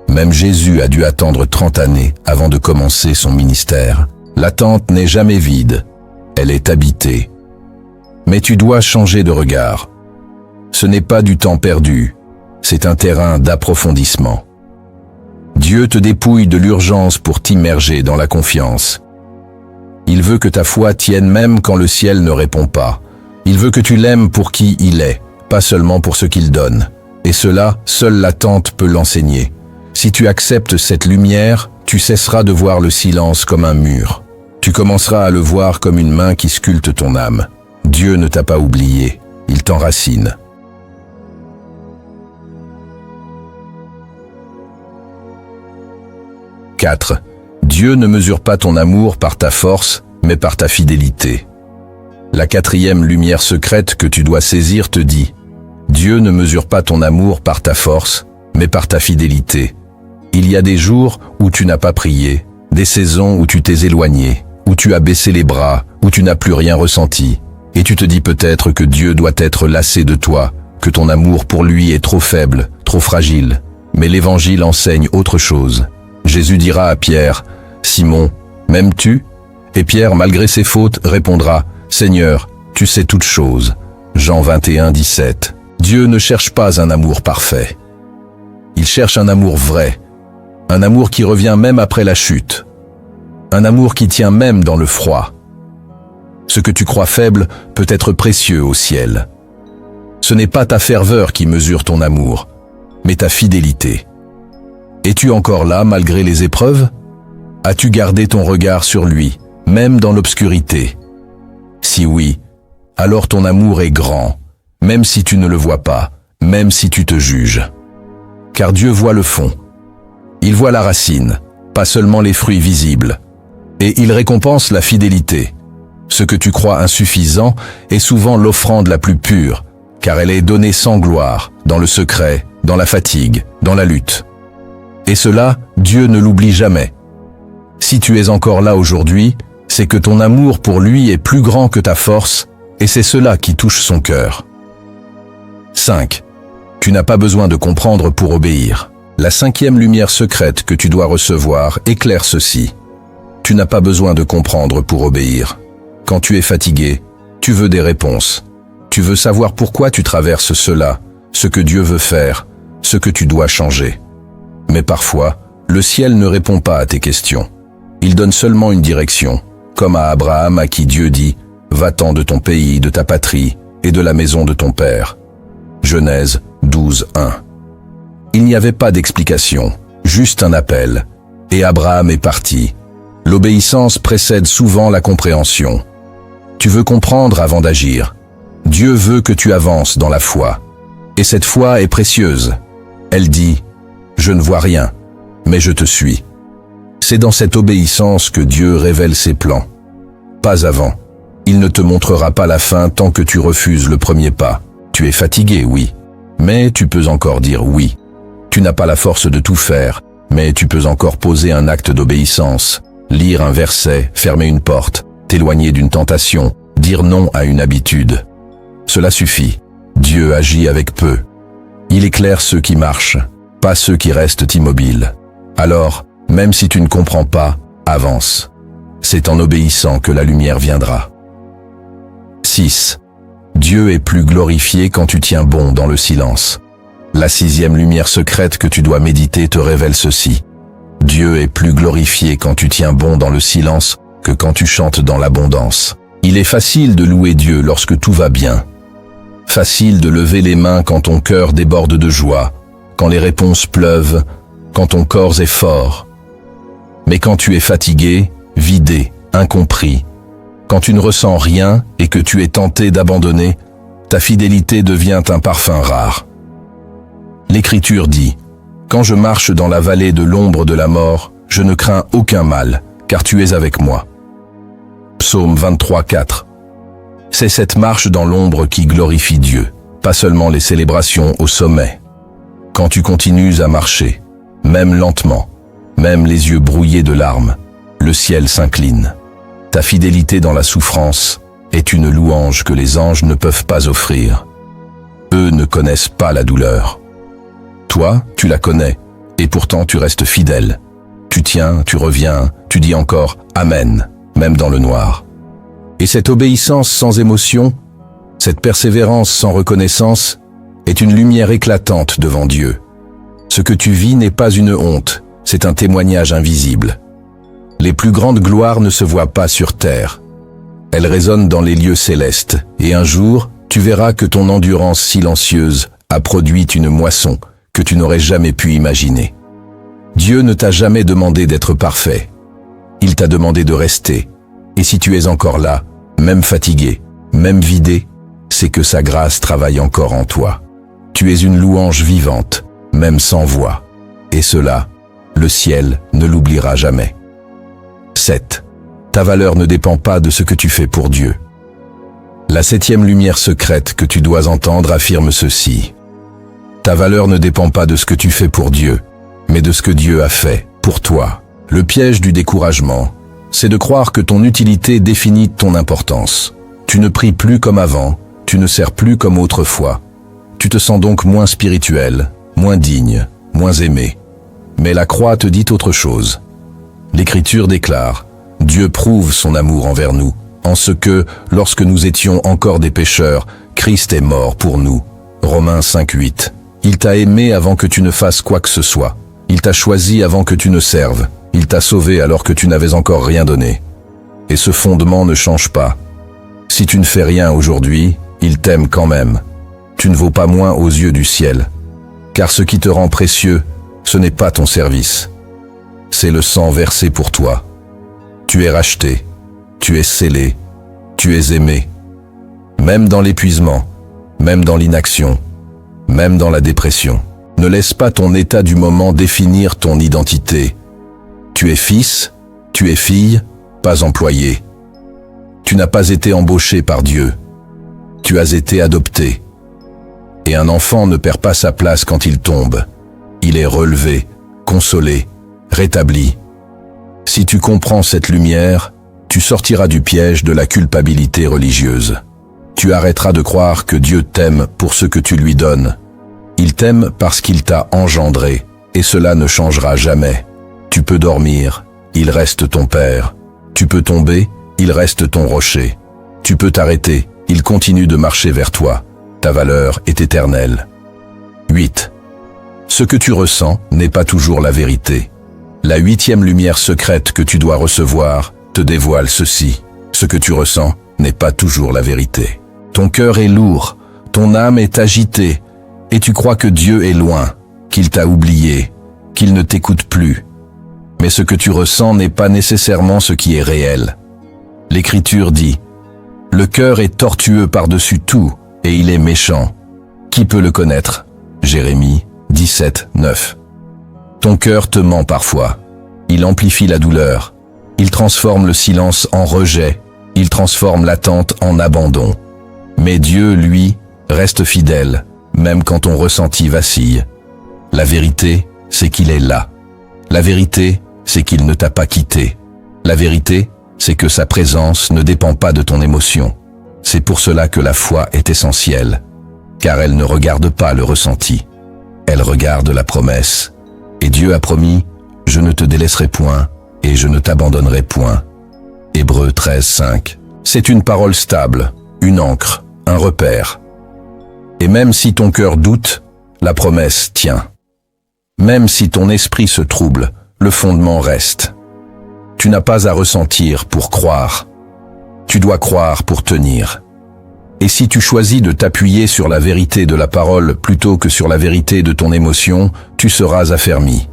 Même Jésus a dû attendre 30 années avant de commencer son ministère. L'attente n'est jamais vide, elle est habitée. Mais tu dois changer de regard. Ce n'est pas du temps perdu, c'est un terrain d'approfondissement. Dieu te dépouille de l'urgence pour t'immerger dans la confiance. Il veut que ta foi tienne même quand le ciel ne répond pas. Il veut que tu l'aimes pour qui il est, pas seulement pour ce qu'il donne. Et cela, seule l'attente peut l'enseigner. Si tu acceptes cette lumière, tu cesseras de voir le silence comme un mur. Tu commenceras à le voir comme une main qui sculpte ton âme. Dieu ne t'a pas oublié, il t'enracine. « 4. Dieu ne mesure pas ton amour par ta force, mais par ta fidélité. » La quatrième lumière secrète que tu dois saisir te dit « Dieu ne mesure pas ton amour par ta force, mais par ta fidélité. » Il y a des jours où tu n'as pas prié, des saisons où tu t'es éloigné, où tu as baissé les bras, où tu n'as plus rien ressenti. Et tu te dis peut-être que Dieu doit être lassé de toi, que ton amour pour lui est trop faible, trop fragile. Mais l'Évangile enseigne autre chose. Jésus dira à Pierre, « Simon, m'aimes-tu » Et Pierre, malgré ses fautes, répondra, « Seigneur, tu sais toutes choses. » Jean 21, 17. Dieu ne cherche pas un amour parfait. Il cherche un amour vrai, un amour qui revient même après la chute, un amour qui tient même dans le froid. Ce que tu crois faible peut être précieux au ciel. Ce n'est pas ta ferveur qui mesure ton amour, mais ta fidélité. Es-tu encore là malgré les épreuves? As-tu gardé ton regard sur lui, même dans l'obscurité? Si oui, alors ton amour est grand, même si tu ne le vois pas, même si tu te juges. Car Dieu voit le fond. Il voit la racine, pas seulement les fruits visibles. Et il récompense la fidélité. Ce que tu crois insuffisant est souvent l'offrande la plus pure, car elle est donnée sans gloire, dans le secret, dans la fatigue, dans la lutte. Et cela, Dieu ne l'oublie jamais. Si tu es encore là aujourd'hui, c'est que ton amour pour lui est plus grand que ta force, et c'est cela qui touche son cœur. 5. Tu n'as pas besoin de comprendre pour obéir. La cinquième lumière secrète que tu dois recevoir éclaire ceci. Tu n'as pas besoin de comprendre pour obéir. Quand tu es fatigué, tu veux des réponses. Tu veux savoir pourquoi tu traverses cela, ce que Dieu veut faire, ce que tu dois changer. Mais parfois, le ciel ne répond pas à tes questions. Il donne seulement une direction, comme à Abraham à qui Dieu dit « Va-t'en de ton pays, de ta patrie et de la maison de ton père. » Genèse 12, 1. Il n'y avait pas d'explication, juste un appel, et Abraham est parti. L'obéissance précède souvent la compréhension. Tu veux comprendre avant d'agir. Dieu veut que tu avances dans la foi. Et cette foi est précieuse. Elle dit « Je ne vois rien, mais je te suis ». C'est dans cette obéissance que Dieu révèle ses plans. Pas avant. Il ne te montrera pas la fin tant que tu refuses le premier pas. Tu es fatigué, oui, mais tu peux encore dire oui. Tu n'as pas la force de tout faire, mais tu peux encore poser un acte d'obéissance, lire un verset, fermer une porte, t'éloigner d'une tentation, dire non à une habitude. Cela suffit. Dieu agit avec peu. Il éclaire ceux qui marchent, pas ceux qui restent immobiles. Alors, même si tu ne comprends pas, avance. C'est en obéissant que la lumière viendra. 6. Dieu est plus glorifié quand tu tiens bon dans le silence. La 6e lumière secrète que tu dois méditer te révèle ceci. Dieu est plus glorifié quand tu tiens bon dans le silence que quand tu chantes dans l'abondance. Il est facile de louer Dieu lorsque tout va bien. Facile de lever les mains quand ton cœur déborde de joie, quand les réponses pleuvent, quand ton corps est fort. Mais quand tu es fatigué, vidé, incompris, quand tu ne ressens rien et que tu es tenté d'abandonner, ta fidélité devient un parfum rare. L'Écriture dit, « Quand je marche dans la vallée de l'ombre de la mort, je ne crains aucun mal, car tu es avec moi. » Psaume 23, 4. C'est cette marche dans l'ombre qui glorifie Dieu, pas seulement les célébrations au sommet. Quand tu continues à marcher, même lentement, même les yeux brouillés de larmes, le ciel s'incline. Ta fidélité dans la souffrance est une louange que les anges ne peuvent pas offrir. Eux ne connaissent pas la douleur. Toi, tu la connais, et pourtant tu restes fidèle. Tu tiens, tu reviens, tu dis encore « Amen », même dans le noir. Et cette obéissance sans émotion, cette persévérance sans reconnaissance, est une lumière éclatante devant Dieu. Ce que tu vis n'est pas une honte, c'est un témoignage invisible. Les plus grandes gloires ne se voient pas sur terre. Elles résonnent dans les lieux célestes, et un jour, tu verras que ton endurance silencieuse a produit une moisson que tu n'aurais jamais pu imaginer. Dieu ne t'a jamais demandé d'être parfait. Il t'a demandé de rester. Et si tu es encore là, même fatigué, même vidé, c'est que sa grâce travaille encore en toi. Tu es une louange vivante, même sans voix. Et cela, le ciel ne l'oubliera jamais. 7. Ta valeur ne dépend pas de ce que tu fais pour Dieu. La 7e lumière secrète que tu dois entendre affirme ceci. Ta valeur ne dépend pas de ce que tu fais pour Dieu, mais de ce que Dieu a fait pour toi. Le piège du découragement, c'est de croire que ton utilité définit ton importance. Tu ne pries plus comme avant, tu ne sers plus comme autrefois. Tu te sens donc moins spirituel, moins digne, moins aimé. Mais la croix te dit autre chose. L'Écriture déclare, « Dieu prouve son amour envers nous, en ce que, lorsque nous étions encore des pécheurs, Christ est mort pour nous. » Romains 5, 8. Il t'a aimé avant que tu ne fasses quoi que ce soit. Il t'a choisi avant que tu ne serves. Il t'a sauvé alors que tu n'avais encore rien donné. Et ce fondement ne change pas. Si tu ne fais rien aujourd'hui, il t'aime quand même. Tu ne vaux pas moins aux yeux du ciel. Car ce qui te rend précieux, ce n'est pas ton service. C'est le sang versé pour toi. Tu es racheté, tu es scellé, tu es aimé. Même dans l'épuisement, même dans l'inaction, même dans la dépression. Ne laisse pas ton état du moment définir ton identité. Tu es fils, tu es fille, pas employé. Tu n'as pas été embauché par Dieu. Tu as été adopté. Et un enfant ne perd pas sa place quand il tombe. Il est relevé, consolé, rétabli. Si tu comprends cette lumière, tu sortiras du piège de la culpabilité religieuse. Tu arrêteras de croire que Dieu t'aime pour ce que tu lui donnes. Il t'aime parce qu'il t'a engendré, et cela ne changera jamais. Tu peux dormir, il reste ton Père. Tu peux tomber, il reste ton rocher. Tu peux t'arrêter, il continue de marcher vers toi. Ta valeur est éternelle. 8. Ce que tu ressens n'est pas toujours la vérité. La 8e lumière secrète que tu dois recevoir te dévoile ceci. Ce que tu ressens n'est pas toujours la vérité. Ton cœur est lourd, ton âme est agitée, et tu crois que Dieu est loin, qu'il t'a oublié, qu'il ne t'écoute plus. Mais ce que tu ressens n'est pas nécessairement ce qui est réel. L'Écriture dit, « Le cœur est tortueux par-dessus tout, et il est méchant. Qui peut le connaître » Jérémie 17, 9. Ton cœur te ment parfois. Il amplifie la douleur. Il transforme le silence en rejet. Il transforme l'attente en abandon. Mais Dieu, lui, reste fidèle, même quand ton ressenti vacille. La vérité, c'est qu'il est là. La vérité, c'est qu'il ne t'a pas quitté. La vérité, c'est que sa présence ne dépend pas de ton émotion. C'est pour cela que la foi est essentielle, car elle ne regarde pas le ressenti. Elle regarde la promesse. Et Dieu a promis, « Je ne te délaisserai point, et je ne t'abandonnerai point. » Hébreux 13:5. C'est une parole stable, une ancre, un repère. Et même si ton cœur doute, la promesse tient. Même si ton esprit se trouble, le fondement reste. Tu n'as pas à ressentir pour croire. Tu dois croire pour tenir. Et si tu choisis de t'appuyer sur la vérité de la parole plutôt que sur la vérité de ton émotion, tu seras affermi.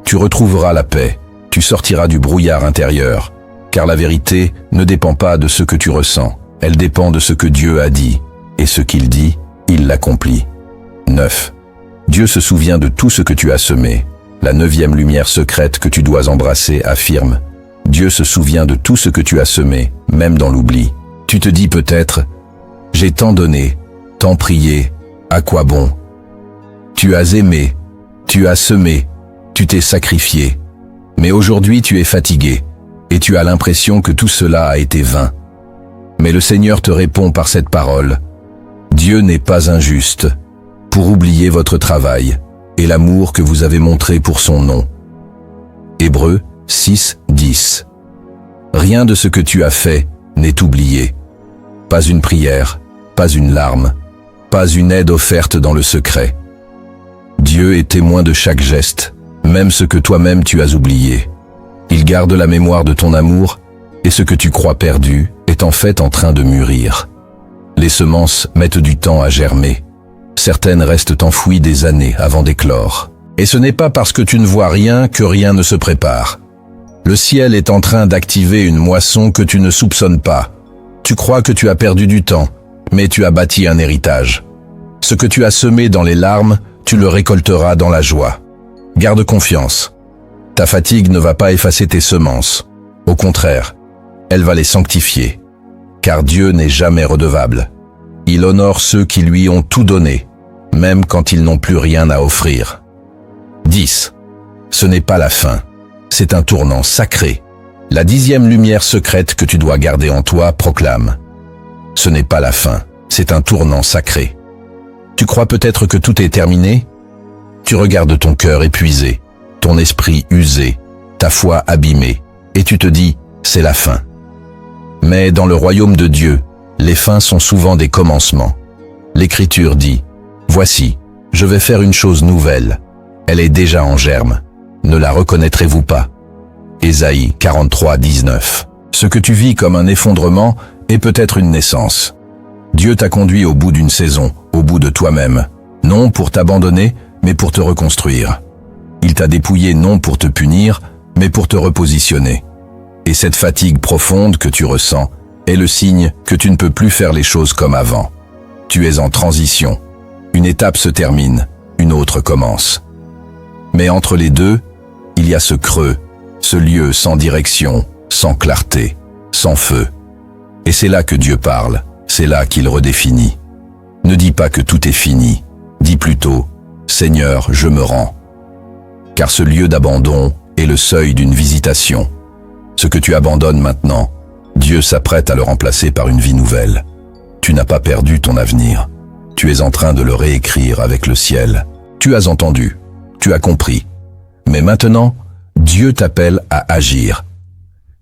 Tu retrouveras la paix. Tu sortiras du brouillard intérieur. Car la vérité ne dépend pas de ce que tu ressens. Elle dépend de ce que Dieu a dit. Et ce qu'il dit, il l'accomplit. 9. Dieu se souvient de tout ce que tu as semé. La 9e lumière secrète que tu dois embrasser affirme. Dieu se souvient de tout ce que tu as semé, même dans l'oubli. Tu te dis peut-être, j'ai tant donné, tant prié, à quoi bon? Tu as aimé, tu as semé, tu t'es sacrifié. Mais aujourd'hui tu es fatigué, et tu as l'impression que tout cela a été vain. Mais le Seigneur te répond par cette parole. Dieu n'est pas injuste pour oublier votre travail et l'amour que vous avez montré pour son nom. Hébreux 6:10. Rien de ce que tu as fait n'est oublié. Pas une prière, pas une larme, pas une aide offerte dans le secret. Dieu est témoin de chaque geste, même ce que toi-même tu as oublié. Il garde la mémoire de ton amour, et ce que tu crois perdu est en fait en train de mûrir. Les semences mettent du temps à germer. Certaines restent enfouies des années avant d'éclore. Et ce n'est pas parce que tu ne vois rien que rien ne se prépare. Le ciel est en train d'activer une moisson que tu ne soupçonnes pas. Tu crois que tu as perdu du temps, mais tu as bâti un héritage. Ce que tu as semé dans les larmes, tu le récolteras dans la joie. Garde confiance. Ta fatigue ne va pas effacer tes semences. Au contraire, elle va les sanctifier. Car Dieu n'est jamais redevable. Il honore ceux qui lui ont tout donné, même quand ils n'ont plus rien à offrir. 10. Ce n'est pas la fin. C'est un tournant sacré. La 10e lumière secrète que tu dois garder en toi proclame. Ce n'est pas la fin. C'est un tournant sacré. Tu crois peut-être que tout est terminé? Tu regardes ton cœur épuisé, ton esprit usé, ta foi abîmée, et tu te dis, c'est la fin. Mais dans le royaume de Dieu, les fins sont souvent des commencements. L'Écriture dit, « Voici, je vais faire une chose nouvelle. Elle est déjà en germe. Ne la reconnaîtrez-vous pas ?» Ésaïe 43:19. Ce que tu vis comme un effondrement est peut-être une naissance. Dieu t'a conduit au bout d'une saison, au bout de toi-même, non pour t'abandonner, mais pour te reconstruire. Il t'a dépouillé non pour te punir, mais pour te repositionner. Et cette fatigue profonde que tu ressens est le signe que tu ne peux plus faire les choses comme avant. Tu es en transition. Une étape se termine, une autre commence. Mais entre les deux, il y a ce creux, ce lieu sans direction, sans clarté, sans feu. Et c'est là que Dieu parle, c'est là qu'il redéfinit. Ne dis pas que tout est fini, dis plutôt « Seigneur, je me rends ». Car ce lieu d'abandon est le seuil d'une visitation. Ce que tu abandonnes maintenant, Dieu s'apprête à le remplacer par une vie nouvelle. Tu n'as pas perdu ton avenir. Tu es en train de le réécrire avec le ciel. Tu as entendu, tu as compris. Mais maintenant, Dieu t'appelle à agir.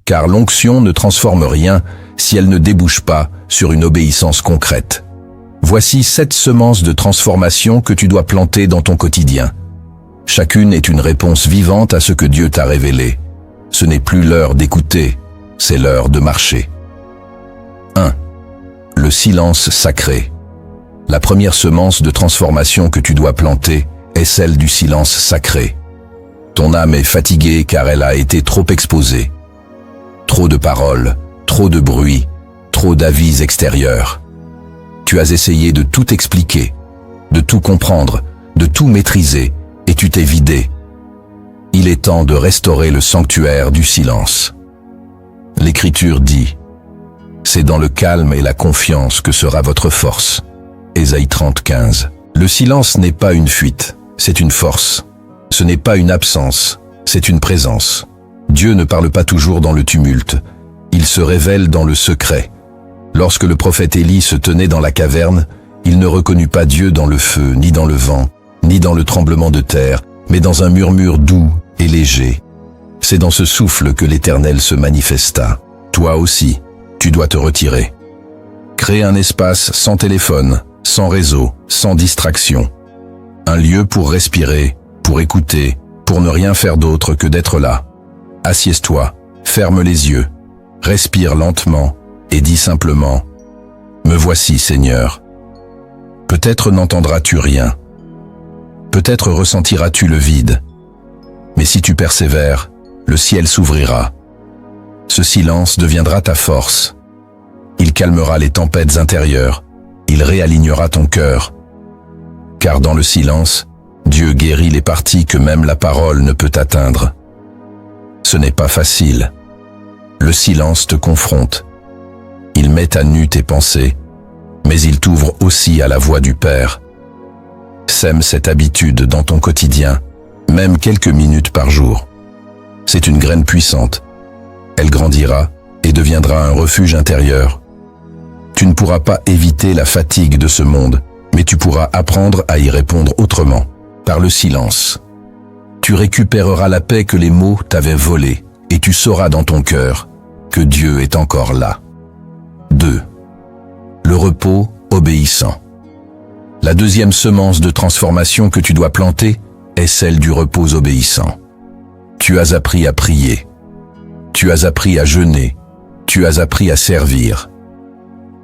Car l'onction ne transforme rien si elle ne débouche pas sur une obéissance concrète. Voici 7 semences de transformation que tu dois planter dans ton quotidien. Chacune est une réponse vivante à ce que Dieu t'a révélé. Ce n'est plus l'heure d'écouter, c'est l'heure de marcher. 1. Le silence sacré. La première semence de transformation que tu dois planter est celle du silence sacré. Ton âme est fatiguée car elle a été trop exposée. Trop de paroles, trop de bruit, trop d'avis extérieurs. Tu as essayé de tout expliquer, de tout comprendre, de tout maîtriser, et tu t'es vidé. Il est temps de restaurer le sanctuaire du silence. L'Écriture dit, « C'est dans le calme et la confiance que sera votre force. » Ésaïe 30:15. Le silence n'est pas une fuite, c'est une force. Ce n'est pas une absence, c'est une présence. Dieu ne parle pas toujours dans le tumulte. Il se révèle dans le secret. Lorsque le prophète Élie se tenait dans la caverne, il ne reconnut pas Dieu dans le feu, ni dans le vent, ni dans le tremblement de terre, mais dans un murmure doux et léger. C'est dans ce souffle que l'Éternel se manifesta. Toi aussi, tu dois te retirer. Crée un espace sans téléphone, sans réseau, sans distraction. Un lieu pour respirer, pour écouter, pour ne rien faire d'autre que d'être là. Assieds-toi, ferme les yeux, respire lentement et dis simplement « Me voici, Seigneur ». Peut-être n'entendras-tu rien. Peut-être ressentiras-tu le vide. Mais si tu persévères, le ciel s'ouvrira. Ce silence deviendra ta force. Il calmera les tempêtes intérieures. Il réalignera ton cœur. Car dans le silence, Dieu guérit les parties que même la parole ne peut atteindre. Ce n'est pas facile. Le silence te confronte. Il met à nu tes pensées, mais il t'ouvre aussi à la voix du Père. Sème cette habitude dans ton quotidien, même quelques minutes par jour. C'est une graine puissante. Elle grandira et deviendra un refuge intérieur. Tu ne pourras pas éviter la fatigue de ce monde, mais tu pourras apprendre à y répondre autrement, par le silence. Tu récupéreras la paix que les mots t'avaient volée, et tu sauras dans ton cœur que Dieu est encore là. 2. Le repos obéissant. La deuxième semence de transformation que tu dois planter est celle du repos obéissant. Tu as appris à prier. Tu as appris à jeûner. Tu as appris à servir.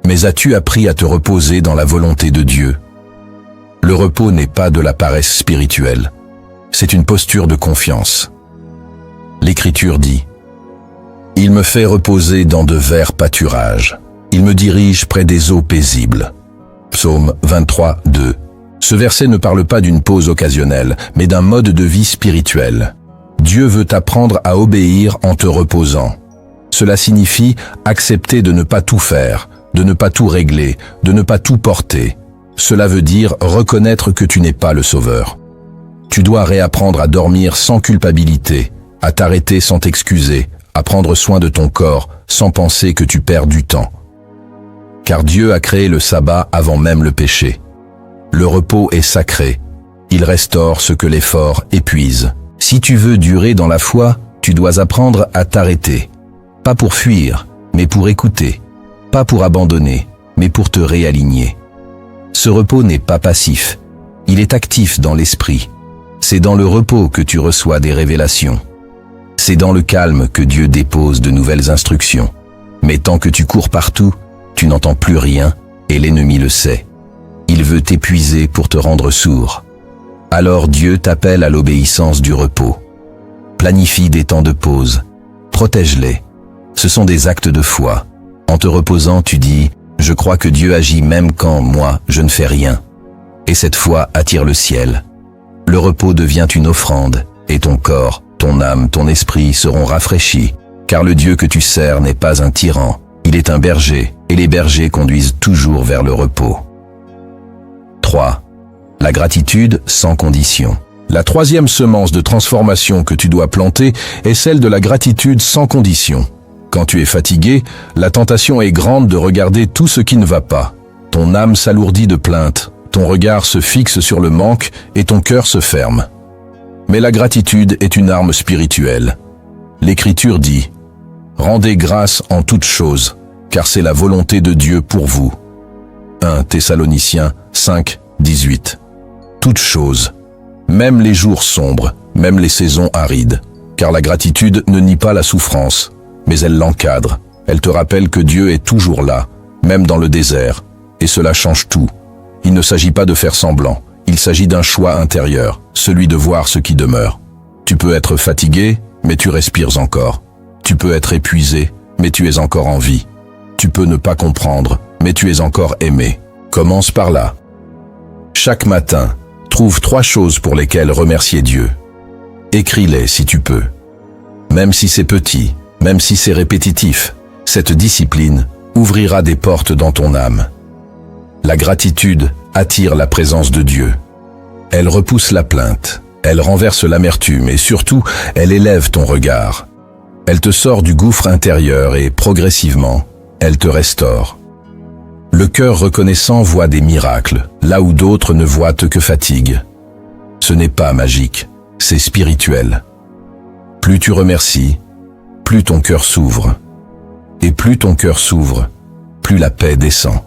Mais as-tu appris à te reposer dans la volonté de Dieu? Le repos n'est pas de la paresse spirituelle. C'est une posture de confiance. L'Écriture dit « Il me fait reposer dans de verts pâturages. Il me dirige près des eaux paisibles. » Psaume 23, 2. Ce verset ne parle pas d'une pause occasionnelle, mais d'un mode de vie spirituel. Dieu veut t'apprendre à obéir en te reposant. Cela signifie accepter de ne pas tout faire, de ne pas tout régler, de ne pas tout porter. Cela veut dire reconnaître que tu n'es pas le sauveur. Tu dois réapprendre à dormir sans culpabilité, à t'arrêter sans t'excuser, à prendre soin de ton corps sans penser que tu perds du temps. Car Dieu a créé le sabbat avant même le péché. Le repos est sacré. Il restaure ce que l'effort épuise. Si tu veux durer dans la foi, tu dois apprendre à t'arrêter. Pas pour fuir, mais pour écouter. Pas pour abandonner, mais pour te réaligner. Ce repos n'est pas passif. Il est actif dans l'esprit. C'est dans le repos que tu reçois des révélations. C'est dans le calme que Dieu dépose de nouvelles instructions. Mais tant que tu cours partout, tu n'entends plus rien et l'ennemi le sait. Il veut t'épuiser pour te rendre sourd. Alors Dieu t'appelle à l'obéissance du repos. Planifie des temps de pause. Protège-les. Ce sont des actes de foi. En te reposant, tu dis « Je crois que Dieu agit même quand, moi, je ne fais rien. » Et cette foi attire le ciel. Le repos devient une offrande, et ton corps, ton âme, ton esprit seront rafraîchis, car le Dieu que tu sers n'est pas un tyran. Il est un berger, et les bergers conduisent toujours vers le repos. 3. La gratitude sans condition. La troisième semence de transformation que tu dois planter est celle de la gratitude sans condition. Quand tu es fatigué, la tentation est grande de regarder tout ce qui ne va pas. Ton âme s'alourdit de plaintes, ton regard se fixe sur le manque et ton cœur se ferme. Mais la gratitude est une arme spirituelle. L'Écriture dit « Rendez grâce en toutes choses, car c'est la volonté de Dieu pour vous. » 1 Thessaloniciens 5, 18. Toutes choses, même les jours sombres, même les saisons arides, car la gratitude ne nie pas la souffrance, mais elle l'encadre. Elle te rappelle que Dieu est toujours là, même dans le désert, et cela change tout. Il ne s'agit pas de faire semblant, il s'agit d'un choix intérieur, celui de voir ce qui demeure. Tu peux être fatigué, mais tu respires encore. Tu peux être épuisé, mais tu es encore en vie. Tu peux ne pas comprendre, mais tu es encore aimé. Commence par là. Chaque matin, trouve 3 choses pour lesquelles remercier Dieu. Écris-les si tu peux. Même si c'est petit, même si c'est répétitif, cette discipline ouvrira des portes dans ton âme. La gratitude attire la présence de Dieu. Elle repousse la plainte, elle renverse l'amertume et surtout, elle élève ton regard. Elle te sort du gouffre intérieur et, progressivement, elle te restaure. Le cœur reconnaissant voit des miracles, là où d'autres ne voient que fatigue. Ce n'est pas magique, c'est spirituel. Plus tu remercies, plus ton cœur s'ouvre. Et plus ton cœur s'ouvre, plus la paix descend.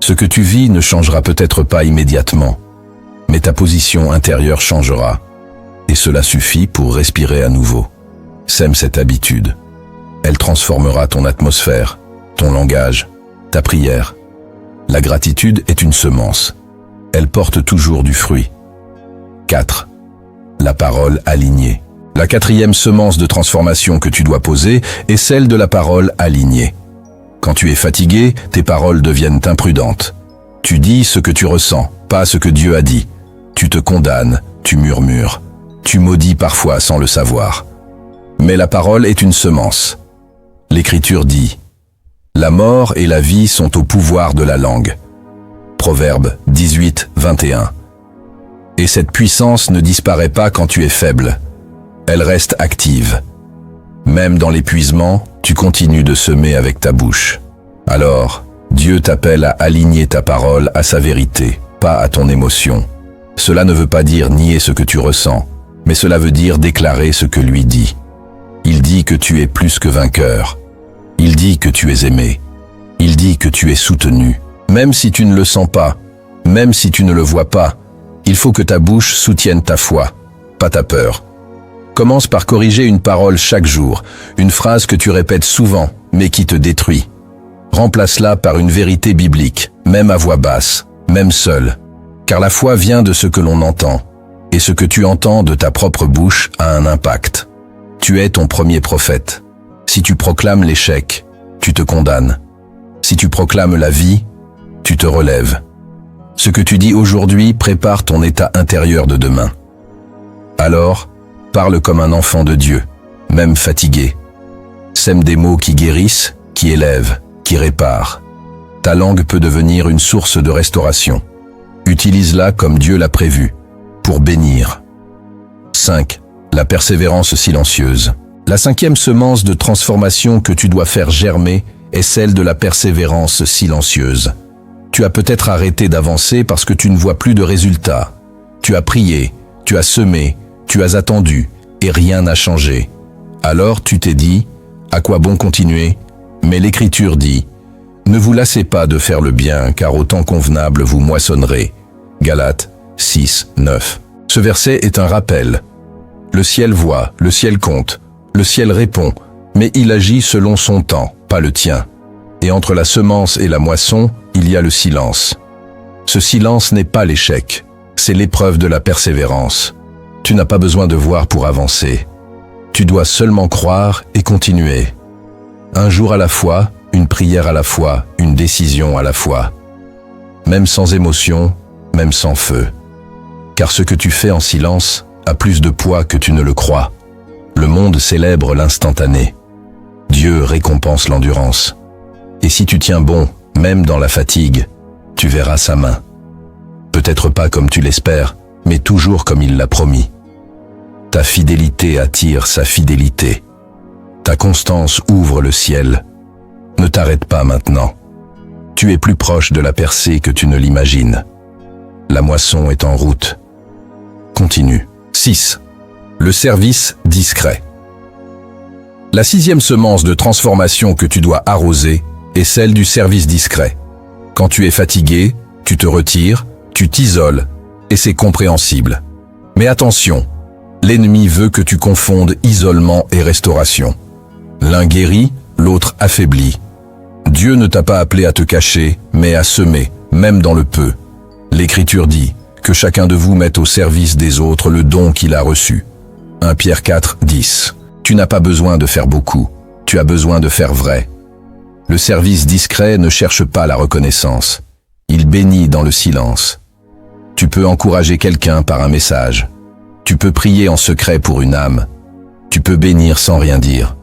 Ce que tu vis ne changera peut-être pas immédiatement, mais ta position intérieure changera, et cela suffit pour respirer à nouveau. Sème cette habitude. Elle transformera ton atmosphère, ton langage, ta prière. La gratitude est une semence. Elle porte toujours du fruit. 4. La parole alignée. La 4e semence de transformation que tu dois poser est celle de la parole alignée. Quand tu es fatigué, tes paroles deviennent imprudentes. Tu dis ce que tu ressens, pas ce que Dieu a dit. Tu te condamnes, tu murmures. Tu maudis parfois sans le savoir. Mais la parole est une semence. L'Écriture dit « La mort et la vie sont au pouvoir de la langue ». Proverbe 18, 21. Et cette puissance ne disparaît pas quand tu es faible. Elle reste active. Même dans l'épuisement, tu continues de semer avec ta bouche. Alors, Dieu t'appelle à aligner ta parole à sa vérité, pas à ton émotion. Cela ne veut pas dire nier ce que tu ressens, mais cela veut dire déclarer ce que lui dit. Il dit que tu es plus que vainqueur. Il dit que tu es aimé. Il dit que tu es soutenu. Même si tu ne le sens pas, même si tu ne le vois pas, il faut que ta bouche soutienne ta foi, pas ta peur. Commence par corriger une parole chaque jour, une phrase que tu répètes souvent, mais qui te détruit. Remplace-la par une vérité biblique, même à voix basse, même seule. Car la foi vient de ce que l'on entend, et ce que tu entends de ta propre bouche a un impact. Tu es ton premier prophète. Si tu proclames l'échec, tu te condamnes. Si tu proclames la vie, tu te relèves. Ce que tu dis aujourd'hui prépare ton état intérieur de demain. Alors, parle comme un enfant de Dieu, même fatigué. Sème des mots qui guérissent, qui élèvent, qui réparent. Ta langue peut devenir une source de restauration. Utilise-la comme Dieu l'a prévu, pour bénir. 5. La persévérance silencieuse. La 5e semence de transformation que tu dois faire germer est celle de la persévérance silencieuse. Tu as peut-être arrêté d'avancer parce que tu ne vois plus de résultats. Tu as prié, tu as semé, tu as attendu, et rien n'a changé. Alors tu t'es dit, à quoi bon continuer? Mais l'Écriture dit, ne vous lassez pas de faire le bien, car au temps convenable vous moissonnerez. Galates 6, 9. Ce verset est un rappel. Le ciel voit, le ciel compte, le ciel répond, mais il agit selon son temps, pas le tien. Et entre la semence et la moisson, il y a le silence. Ce silence n'est pas l'échec, c'est l'épreuve de la persévérance. Tu n'as pas besoin de voir pour avancer. Tu dois seulement croire et continuer. Un jour à la fois, une prière à la fois, une décision à la fois. Même sans émotion, même sans feu. Car ce que tu fais en silence a plus de poids que tu ne le crois. Le monde célèbre l'instantané. Dieu récompense l'endurance. Et si tu tiens bon, même dans la fatigue, tu verras sa main. Peut-être pas comme tu l'espères, mais toujours comme il l'a promis. Ta fidélité attire sa fidélité. Ta constance ouvre le ciel. Ne t'arrête pas maintenant. Tu es plus proche de la percée que tu ne l'imagines. La moisson est en route. Continue. 6. Le service discret. La 6e semence de transformation que tu dois arroser est celle du service discret. Quand tu es fatigué, tu te retires, tu t'isoles, et c'est compréhensible. Mais attention, l'ennemi veut que tu confondes isolement et restauration. L'un guérit, l'autre affaiblit. Dieu ne t'a pas appelé à te cacher, mais à semer, même dans le peu. L'Écriture dit que chacun de vous mette au service des autres le don qu'il a reçu. 1 Pierre 4, 10. Tu n'as pas besoin de faire beaucoup, tu as besoin de faire vrai. Le service discret ne cherche pas la reconnaissance. Il bénit dans le silence. Tu peux encourager quelqu'un par un message. Tu peux prier en secret pour une âme. Tu peux bénir sans rien dire.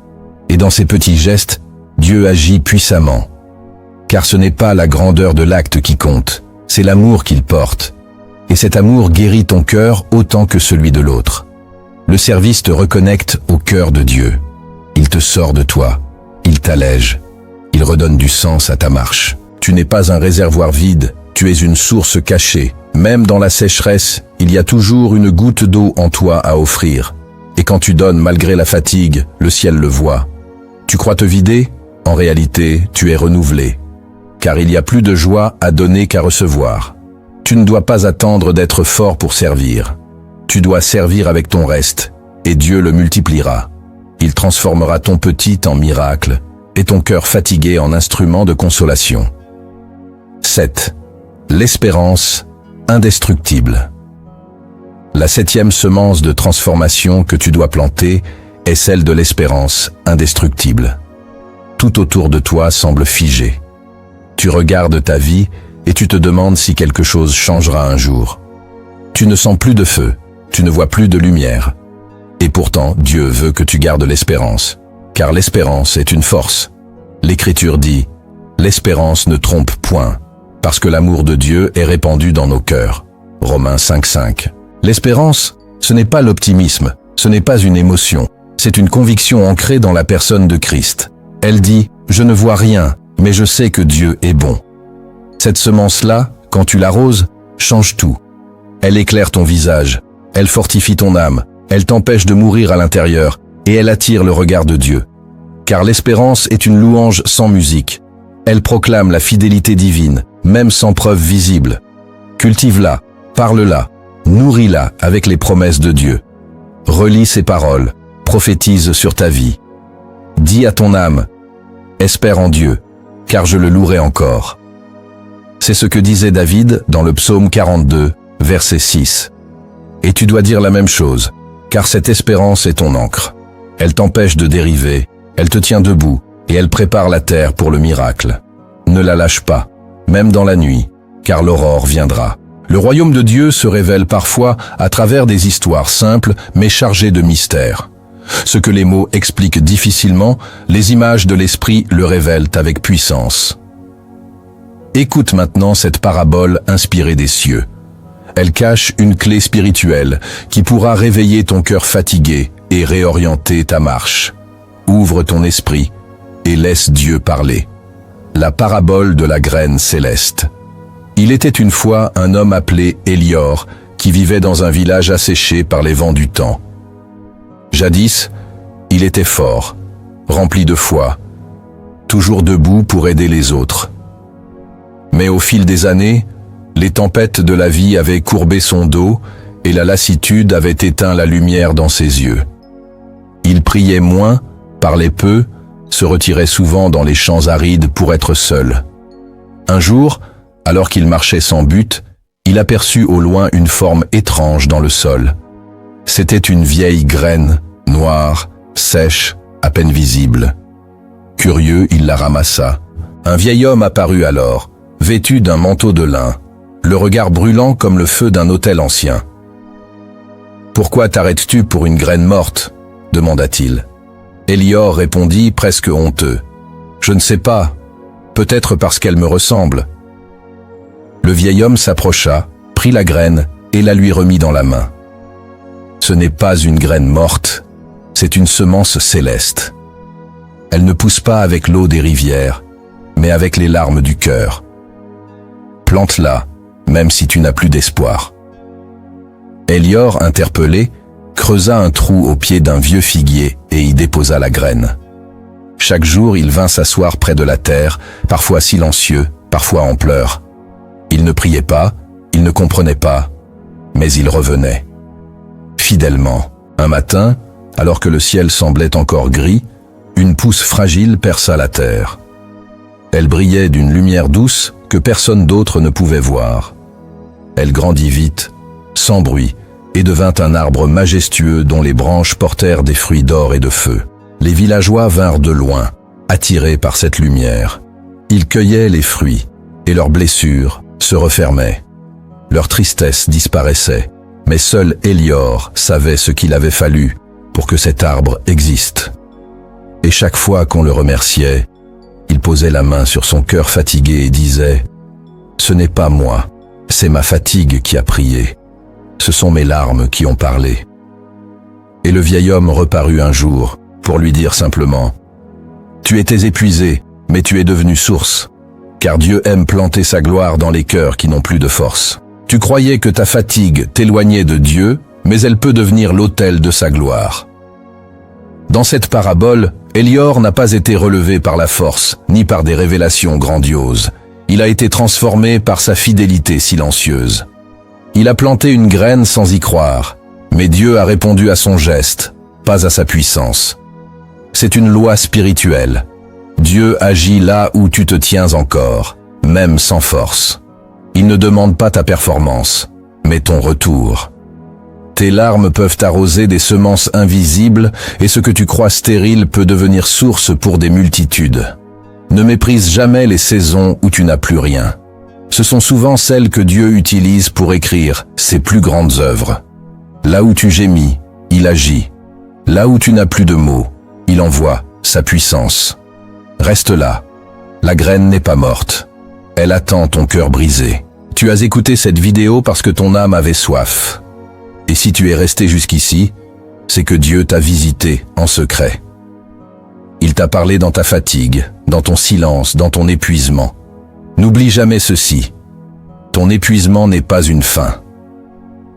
Et dans ces petits gestes, Dieu agit puissamment. Car ce n'est pas la grandeur de l'acte qui compte, c'est l'amour qu'il porte. Et cet amour guérit ton cœur autant que celui de l'autre. Le service te reconnecte au cœur de Dieu. Il te sort de toi, il t'allège, il redonne du sens à ta marche. Tu n'es pas un réservoir vide, tu es une source cachée. Même dans la sécheresse, il y a toujours une goutte d'eau en toi à offrir. Et quand tu donnes malgré la fatigue, le ciel le voit. Tu crois te vider? En réalité, tu es renouvelé. Car il y a plus de joie à donner qu'à recevoir. Tu ne dois pas attendre d'être fort pour servir. Tu dois servir avec ton reste, et Dieu le multipliera. Il transformera ton petit en miracle, et ton cœur fatigué en instrument de consolation. 7. L'espérance indestructible. La 7e semence de transformation que tu dois planter est celle de l'espérance indestructible. Tout autour de toi semble figé. Tu regardes ta vie et tu te demandes si quelque chose changera un jour. Tu ne sens plus de feu, tu ne vois plus de lumière. Et pourtant, Dieu veut que tu gardes l'espérance, car l'espérance est une force. L'Écriture dit « L'espérance ne trompe point ». Parce que l'amour de Dieu est répandu dans nos cœurs. Romains 5,5. L'espérance, ce n'est pas l'optimisme, ce n'est pas une émotion, c'est une conviction ancrée dans la personne de Christ. Elle dit « Je ne vois rien, mais je sais que Dieu est bon ». Cette semence-là, quand tu l'arroses, change tout. Elle éclaire ton visage, elle fortifie ton âme, elle t'empêche de mourir à l'intérieur, et elle attire le regard de Dieu. Car l'espérance est une louange sans musique. Elle proclame la fidélité divine, même sans preuve visible. Cultive-la, parle-la, nourris-la avec les promesses de Dieu. Relis ses paroles, prophétise sur ta vie. Dis à ton âme, espère en Dieu, car je le louerai encore. C'est ce que disait David dans le psaume 42, verset 6. Et tu dois dire la même chose, car cette espérance est ton ancre. Elle t'empêche de dériver, elle te tient debout, et elle prépare la terre pour le miracle. Ne la lâche pas, même dans la nuit, car l'aurore viendra. Le royaume de Dieu se révèle parfois à travers des histoires simples mais chargées de mystères. Ce que les mots expliquent difficilement, les images de l'esprit le révèlent avec puissance. Écoute maintenant cette parabole inspirée des cieux. Elle cache une clé spirituelle qui pourra réveiller ton cœur fatigué et réorienter ta marche. Ouvre ton esprit et laisse Dieu parler. La parabole de la graine céleste. Il était une fois un homme appelé Élior qui vivait dans un village asséché par les vents du temps. Jadis, il était fort, rempli de foi, toujours debout pour aider les autres. Mais au fil des années, les tempêtes de la vie avaient courbé son dos et la lassitude avait éteint la lumière dans ses yeux. Il priait moins, parlait peu, se retirait souvent dans les champs arides pour être seul. Un jour, alors qu'il marchait sans but, il aperçut au loin une forme étrange dans le sol. C'était une vieille graine, noire, sèche, à peine visible. Curieux, il la ramassa. Un vieil homme apparut alors, vêtu d'un manteau de lin, le regard brûlant comme le feu d'un autel ancien. « Pourquoi t'arrêtes-tu pour une graine morte ?» demanda-t-il. Élior répondit presque honteux. « Je ne sais pas, peut-être parce qu'elle me ressemble. » Le vieil homme s'approcha, prit la graine et la lui remit dans la main. Ce n'est pas une graine morte, c'est une semence céleste. Elle ne pousse pas avec l'eau des rivières, mais avec les larmes du cœur. Plante-la, même si tu n'as plus d'espoir. Élior, interpellé, creusa un trou au pied d'un vieux figuier et y déposa la graine. Chaque jour, il vint s'asseoir près de la terre, parfois silencieux, parfois en pleurs. Il ne priait pas, il ne comprenait pas, mais il revenait. Fidèlement, un matin, alors que le ciel semblait encore gris, une pousse fragile perça la terre. Elle brillait d'une lumière douce que personne d'autre ne pouvait voir. Elle grandit vite, sans bruit, et devint un arbre majestueux dont les branches portèrent des fruits d'or et de feu. Les villageois vinrent de loin, attirés par cette lumière. Ils cueillaient les fruits, et leurs blessures se refermaient. Leur tristesse disparaissait, mais seul Élior savait ce qu'il avait fallu pour que cet arbre existe. Et chaque fois qu'on le remerciait, il posait la main sur son cœur fatigué et disait « Ce n'est pas moi, c'est ma fatigue qui a prié. Ce sont mes larmes qui ont parlé. » Et le vieil homme reparut un jour, pour lui dire simplement: tu étais épuisé, mais tu es devenu source. Car Dieu aime planter sa gloire dans les cœurs qui n'ont plus de force. Tu croyais que ta fatigue t'éloignait de Dieu, mais elle peut devenir l'autel de sa gloire. Dans cette parabole, Elior n'a pas été relevé par la force, ni par des révélations grandioses. Il a été transformé par sa fidélité silencieuse. Il a planté une graine sans y croire, mais Dieu a répondu à son geste, pas à sa puissance. C'est une loi spirituelle. Dieu agit là où tu te tiens encore, même sans force. Il ne demande pas ta performance, mais ton retour. Tes larmes peuvent arroser des semences invisibles et ce que tu crois stérile peut devenir source pour des multitudes. Ne méprise jamais les saisons où tu n'as plus rien. Ce sont souvent celles que Dieu utilise pour écrire ses plus grandes œuvres. Là où tu gémis, il agit. Là où tu n'as plus de mots, il envoie sa puissance. Reste là. La graine n'est pas morte. Elle attend ton cœur brisé. Tu as écouté cette vidéo parce que ton âme avait soif. Et si tu es resté jusqu'ici, c'est que Dieu t'a visité en secret. Il t'a parlé dans ta fatigue, dans ton silence, dans ton épuisement. N'oublie jamais ceci. Ton épuisement n'est pas une fin.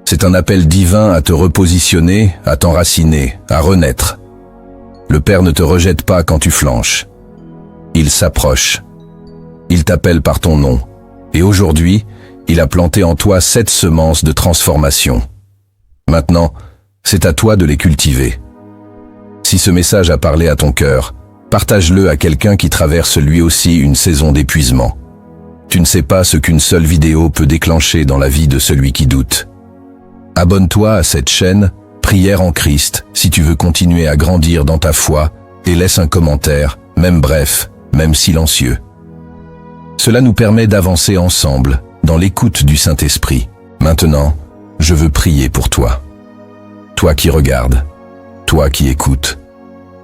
C'est un appel divin à te repositionner, à t'enraciner, à renaître. Le Père ne te rejette pas quand tu flanches. Il s'approche. Il t'appelle par ton nom. Et aujourd'hui, il a planté en toi 7 semences de transformation. Maintenant, c'est à toi de les cultiver. Si ce message a parlé à ton cœur, partage-le à quelqu'un qui traverse lui aussi une saison d'épuisement. Tu ne sais pas ce qu'une seule vidéo peut déclencher dans la vie de celui qui doute. Abonne-toi à cette chaîne, Prière en Christ, si tu veux continuer à grandir dans ta foi, et laisse un commentaire, même bref, même silencieux. Cela nous permet d'avancer ensemble dans l'écoute du Saint-Esprit. Maintenant, je veux prier pour toi. Toi qui regardes, toi qui écoutes.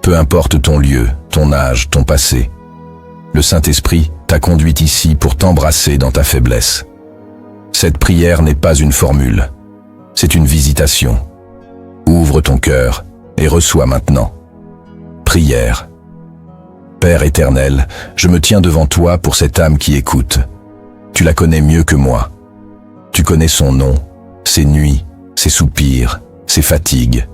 Peu importe ton lieu, ton âge, ton passé. Le Saint-Esprit t'a conduit ici pour t'embrasser dans ta faiblesse. Cette prière n'est pas une formule, c'est une visitation. Ouvre ton cœur et reçois maintenant. Prière. Père éternel, je me tiens devant toi pour cette âme qui écoute. Tu la connais mieux que moi. Tu connais son nom, ses nuits, ses soupirs, ses fatigues.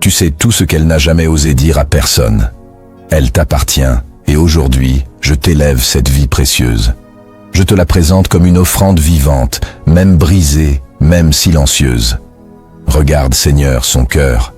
Tu sais tout ce qu'elle n'a jamais osé dire à personne. Elle t'appartient et aujourd'hui, je t'élève cette vie précieuse. Je te la présente comme une offrande vivante, même brisée, même silencieuse. Regarde, Seigneur, son cœur.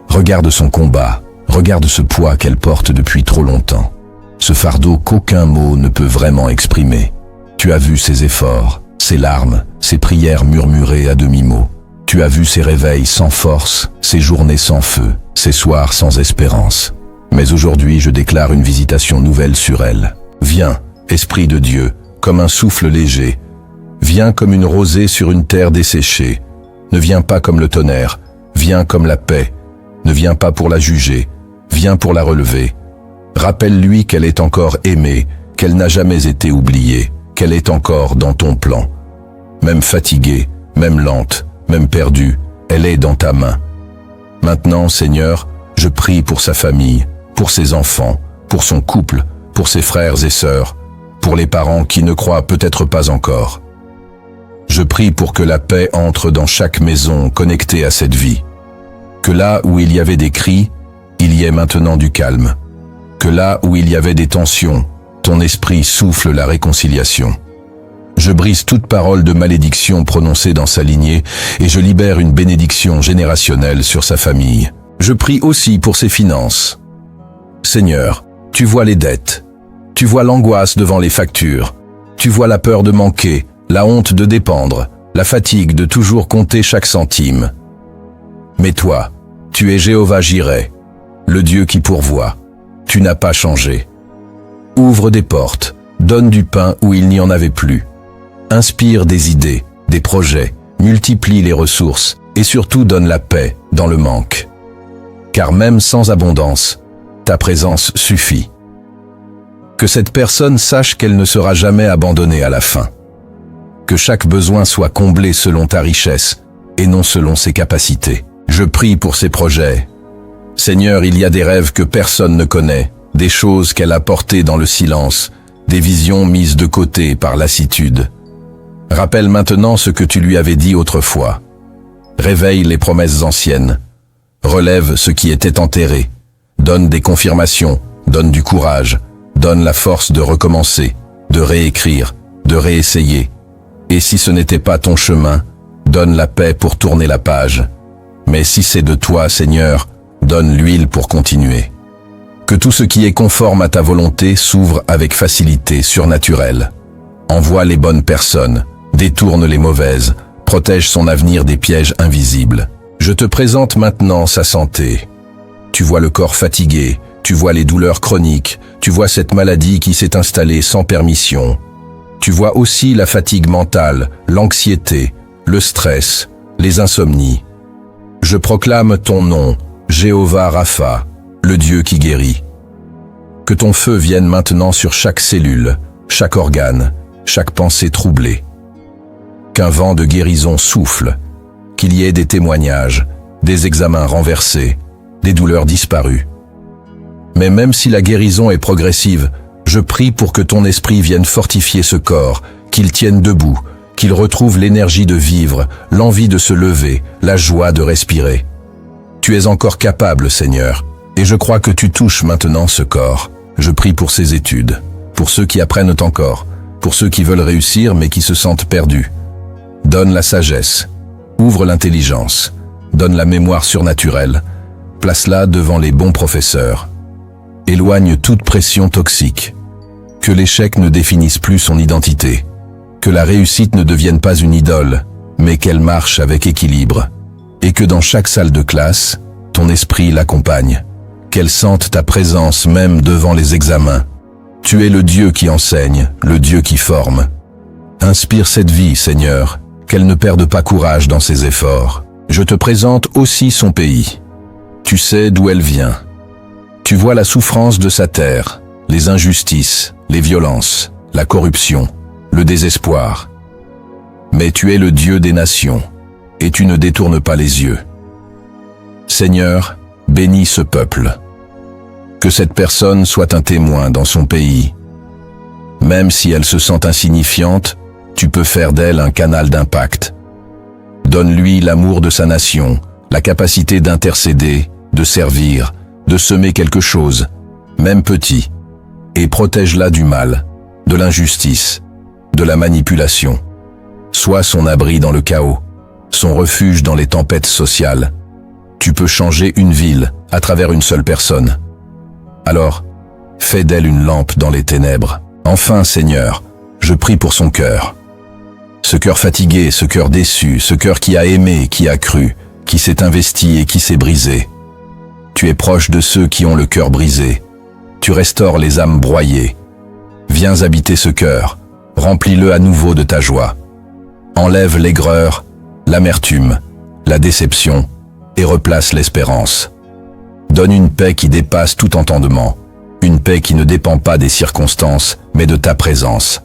Regarde son combat. Regarde ce poids qu'elle porte depuis trop longtemps. Ce fardeau qu'aucun mot ne peut vraiment exprimer. Tu as vu ses efforts, ses larmes, ses prières murmurées à demi-mot. Tu as vu ses réveils sans force, ses journées sans feu, ses soirs sans espérance. Mais aujourd'hui, je déclare une visitation nouvelle sur elle. Viens, Esprit de Dieu, comme un souffle léger. Viens comme une rosée sur une terre desséchée. Ne viens pas comme le tonnerre, viens comme la paix. Ne viens pas pour la juger, viens pour la relever. Rappelle-lui qu'elle est encore aimée, qu'elle n'a jamais été oubliée, qu'elle est encore dans ton plan. Même fatiguée, même lente, même perdue, elle est dans ta main. Maintenant, Seigneur, je prie pour sa famille, pour ses enfants, pour son couple, pour ses frères et sœurs, pour les parents qui ne croient peut-être pas encore. Je prie pour que la paix entre dans chaque maison connectée à cette vie. Que là où il y avait des cris, il y ait maintenant du calme. Que là où il y avait des tensions, ton esprit souffle la réconciliation. Je brise toute parole de malédiction prononcée dans sa lignée et je libère une bénédiction générationnelle sur sa famille. Je prie aussi pour ses finances. Seigneur, tu vois les dettes. Tu vois l'angoisse devant les factures. Tu vois la peur de manquer, la honte de dépendre, la fatigue de toujours compter chaque centime. Mais toi, tu es Jéhovah Jireh, le Dieu qui pourvoit. Tu n'as pas changé. Ouvre des portes, donne du pain où il n'y en avait plus. Inspire des idées, des projets, multiplie les ressources et surtout donne la paix dans le manque. Car même sans abondance, ta présence suffit. Que cette personne sache qu'elle ne sera jamais abandonnée à la fin. Que chaque besoin soit comblé selon ta richesse et non selon ses capacités. Je prie pour ses projets. Seigneur, il y a des rêves que personne ne connaît, des choses qu'elle a portées dans le silence, des visions mises de côté par lassitude. Rappelle maintenant ce que tu lui avais dit autrefois. Réveille les promesses anciennes. Relève ce qui était enterré. Donne des confirmations, donne du courage, donne la force de recommencer, de réécrire, de réessayer. Et si ce n'était pas ton chemin, donne la paix pour tourner la page. Mais si c'est de toi, Seigneur, donne l'huile pour continuer. Que tout ce qui est conforme à ta volonté s'ouvre avec facilité surnaturelle. Envoie les bonnes personnes, détourne les mauvaises, protège son avenir des pièges invisibles. Je te présente maintenant sa santé. Tu vois le corps fatigué, tu vois les douleurs chroniques, tu vois cette maladie qui s'est installée sans permission. Tu vois aussi la fatigue mentale, l'anxiété, le stress, les insomnies. Je proclame ton nom, Jéhovah Rapha, le Dieu qui guérit. Que ton feu vienne maintenant sur chaque cellule, chaque organe, chaque pensée troublée. Qu'un vent de guérison souffle, qu'il y ait des témoignages, des examens renversés, des douleurs disparues. Mais même si la guérison est progressive, je prie pour que ton esprit vienne fortifier ce corps, qu'il tienne debout, qu'il retrouve l'énergie de vivre, l'envie de se lever, la joie de respirer. Tu es encore capable, Seigneur, et je crois que tu touches maintenant ce corps. Je prie pour ses études, pour ceux qui apprennent encore, pour ceux qui veulent réussir mais qui se sentent perdus. Donne la sagesse, ouvre l'intelligence, donne la mémoire surnaturelle, place-la devant les bons professeurs. Éloigne toute pression toxique. Que l'échec ne définisse plus son identité. Que la réussite ne devienne pas une idole, mais qu'elle marche avec équilibre. Et que dans chaque salle de classe, ton esprit l'accompagne. Qu'elle sente ta présence même devant les examens. Tu es le Dieu qui enseigne, le Dieu qui forme. Inspire cette vie, Seigneur, qu'elle ne perde pas courage dans ses efforts. Je te présente aussi son pays. Tu sais d'où elle vient. Tu vois la souffrance de sa terre, les injustices, les violences, la corruption, le désespoir. Mais tu es le Dieu des nations, et tu ne détournes pas les yeux. Seigneur, bénis ce peuple. Que cette personne soit un témoin dans son pays. Même si elle se sent insignifiante, tu peux faire d'elle un canal d'impact. Donne-lui l'amour de sa nation, la capacité d'intercéder, de servir, de semer quelque chose, même petit, et protège-la du mal, de l'injustice, de la manipulation. Sois son abri dans le chaos, son refuge dans les tempêtes sociales. Tu peux changer une ville à travers une seule personne. Alors, fais d'elle une lampe dans les ténèbres. Enfin, Seigneur, je prie pour son cœur. Ce cœur fatigué, ce cœur déçu, ce cœur qui a aimé, qui a cru, qui s'est investi et qui s'est brisé. Tu es proche de ceux qui ont le cœur brisé. Tu restaures les âmes broyées. Viens habiter ce cœur, remplis-le à nouveau de ta joie. Enlève l'aigreur, l'amertume, la déception et replace l'espérance. Donne une paix qui dépasse tout entendement, une paix qui ne dépend pas des circonstances, mais de ta présence.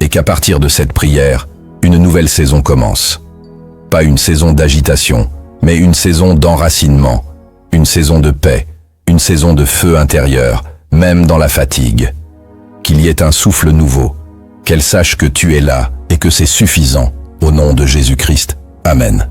Et qu'à partir de cette prière, une nouvelle saison commence. Pas une saison d'agitation, mais une saison d'enracinement, une saison de paix, une saison de feu intérieur, même dans la fatigue. Qu'il y ait un souffle nouveau, qu'elle sache que tu es là et que c'est suffisant, au nom de Jésus-Christ. Amen.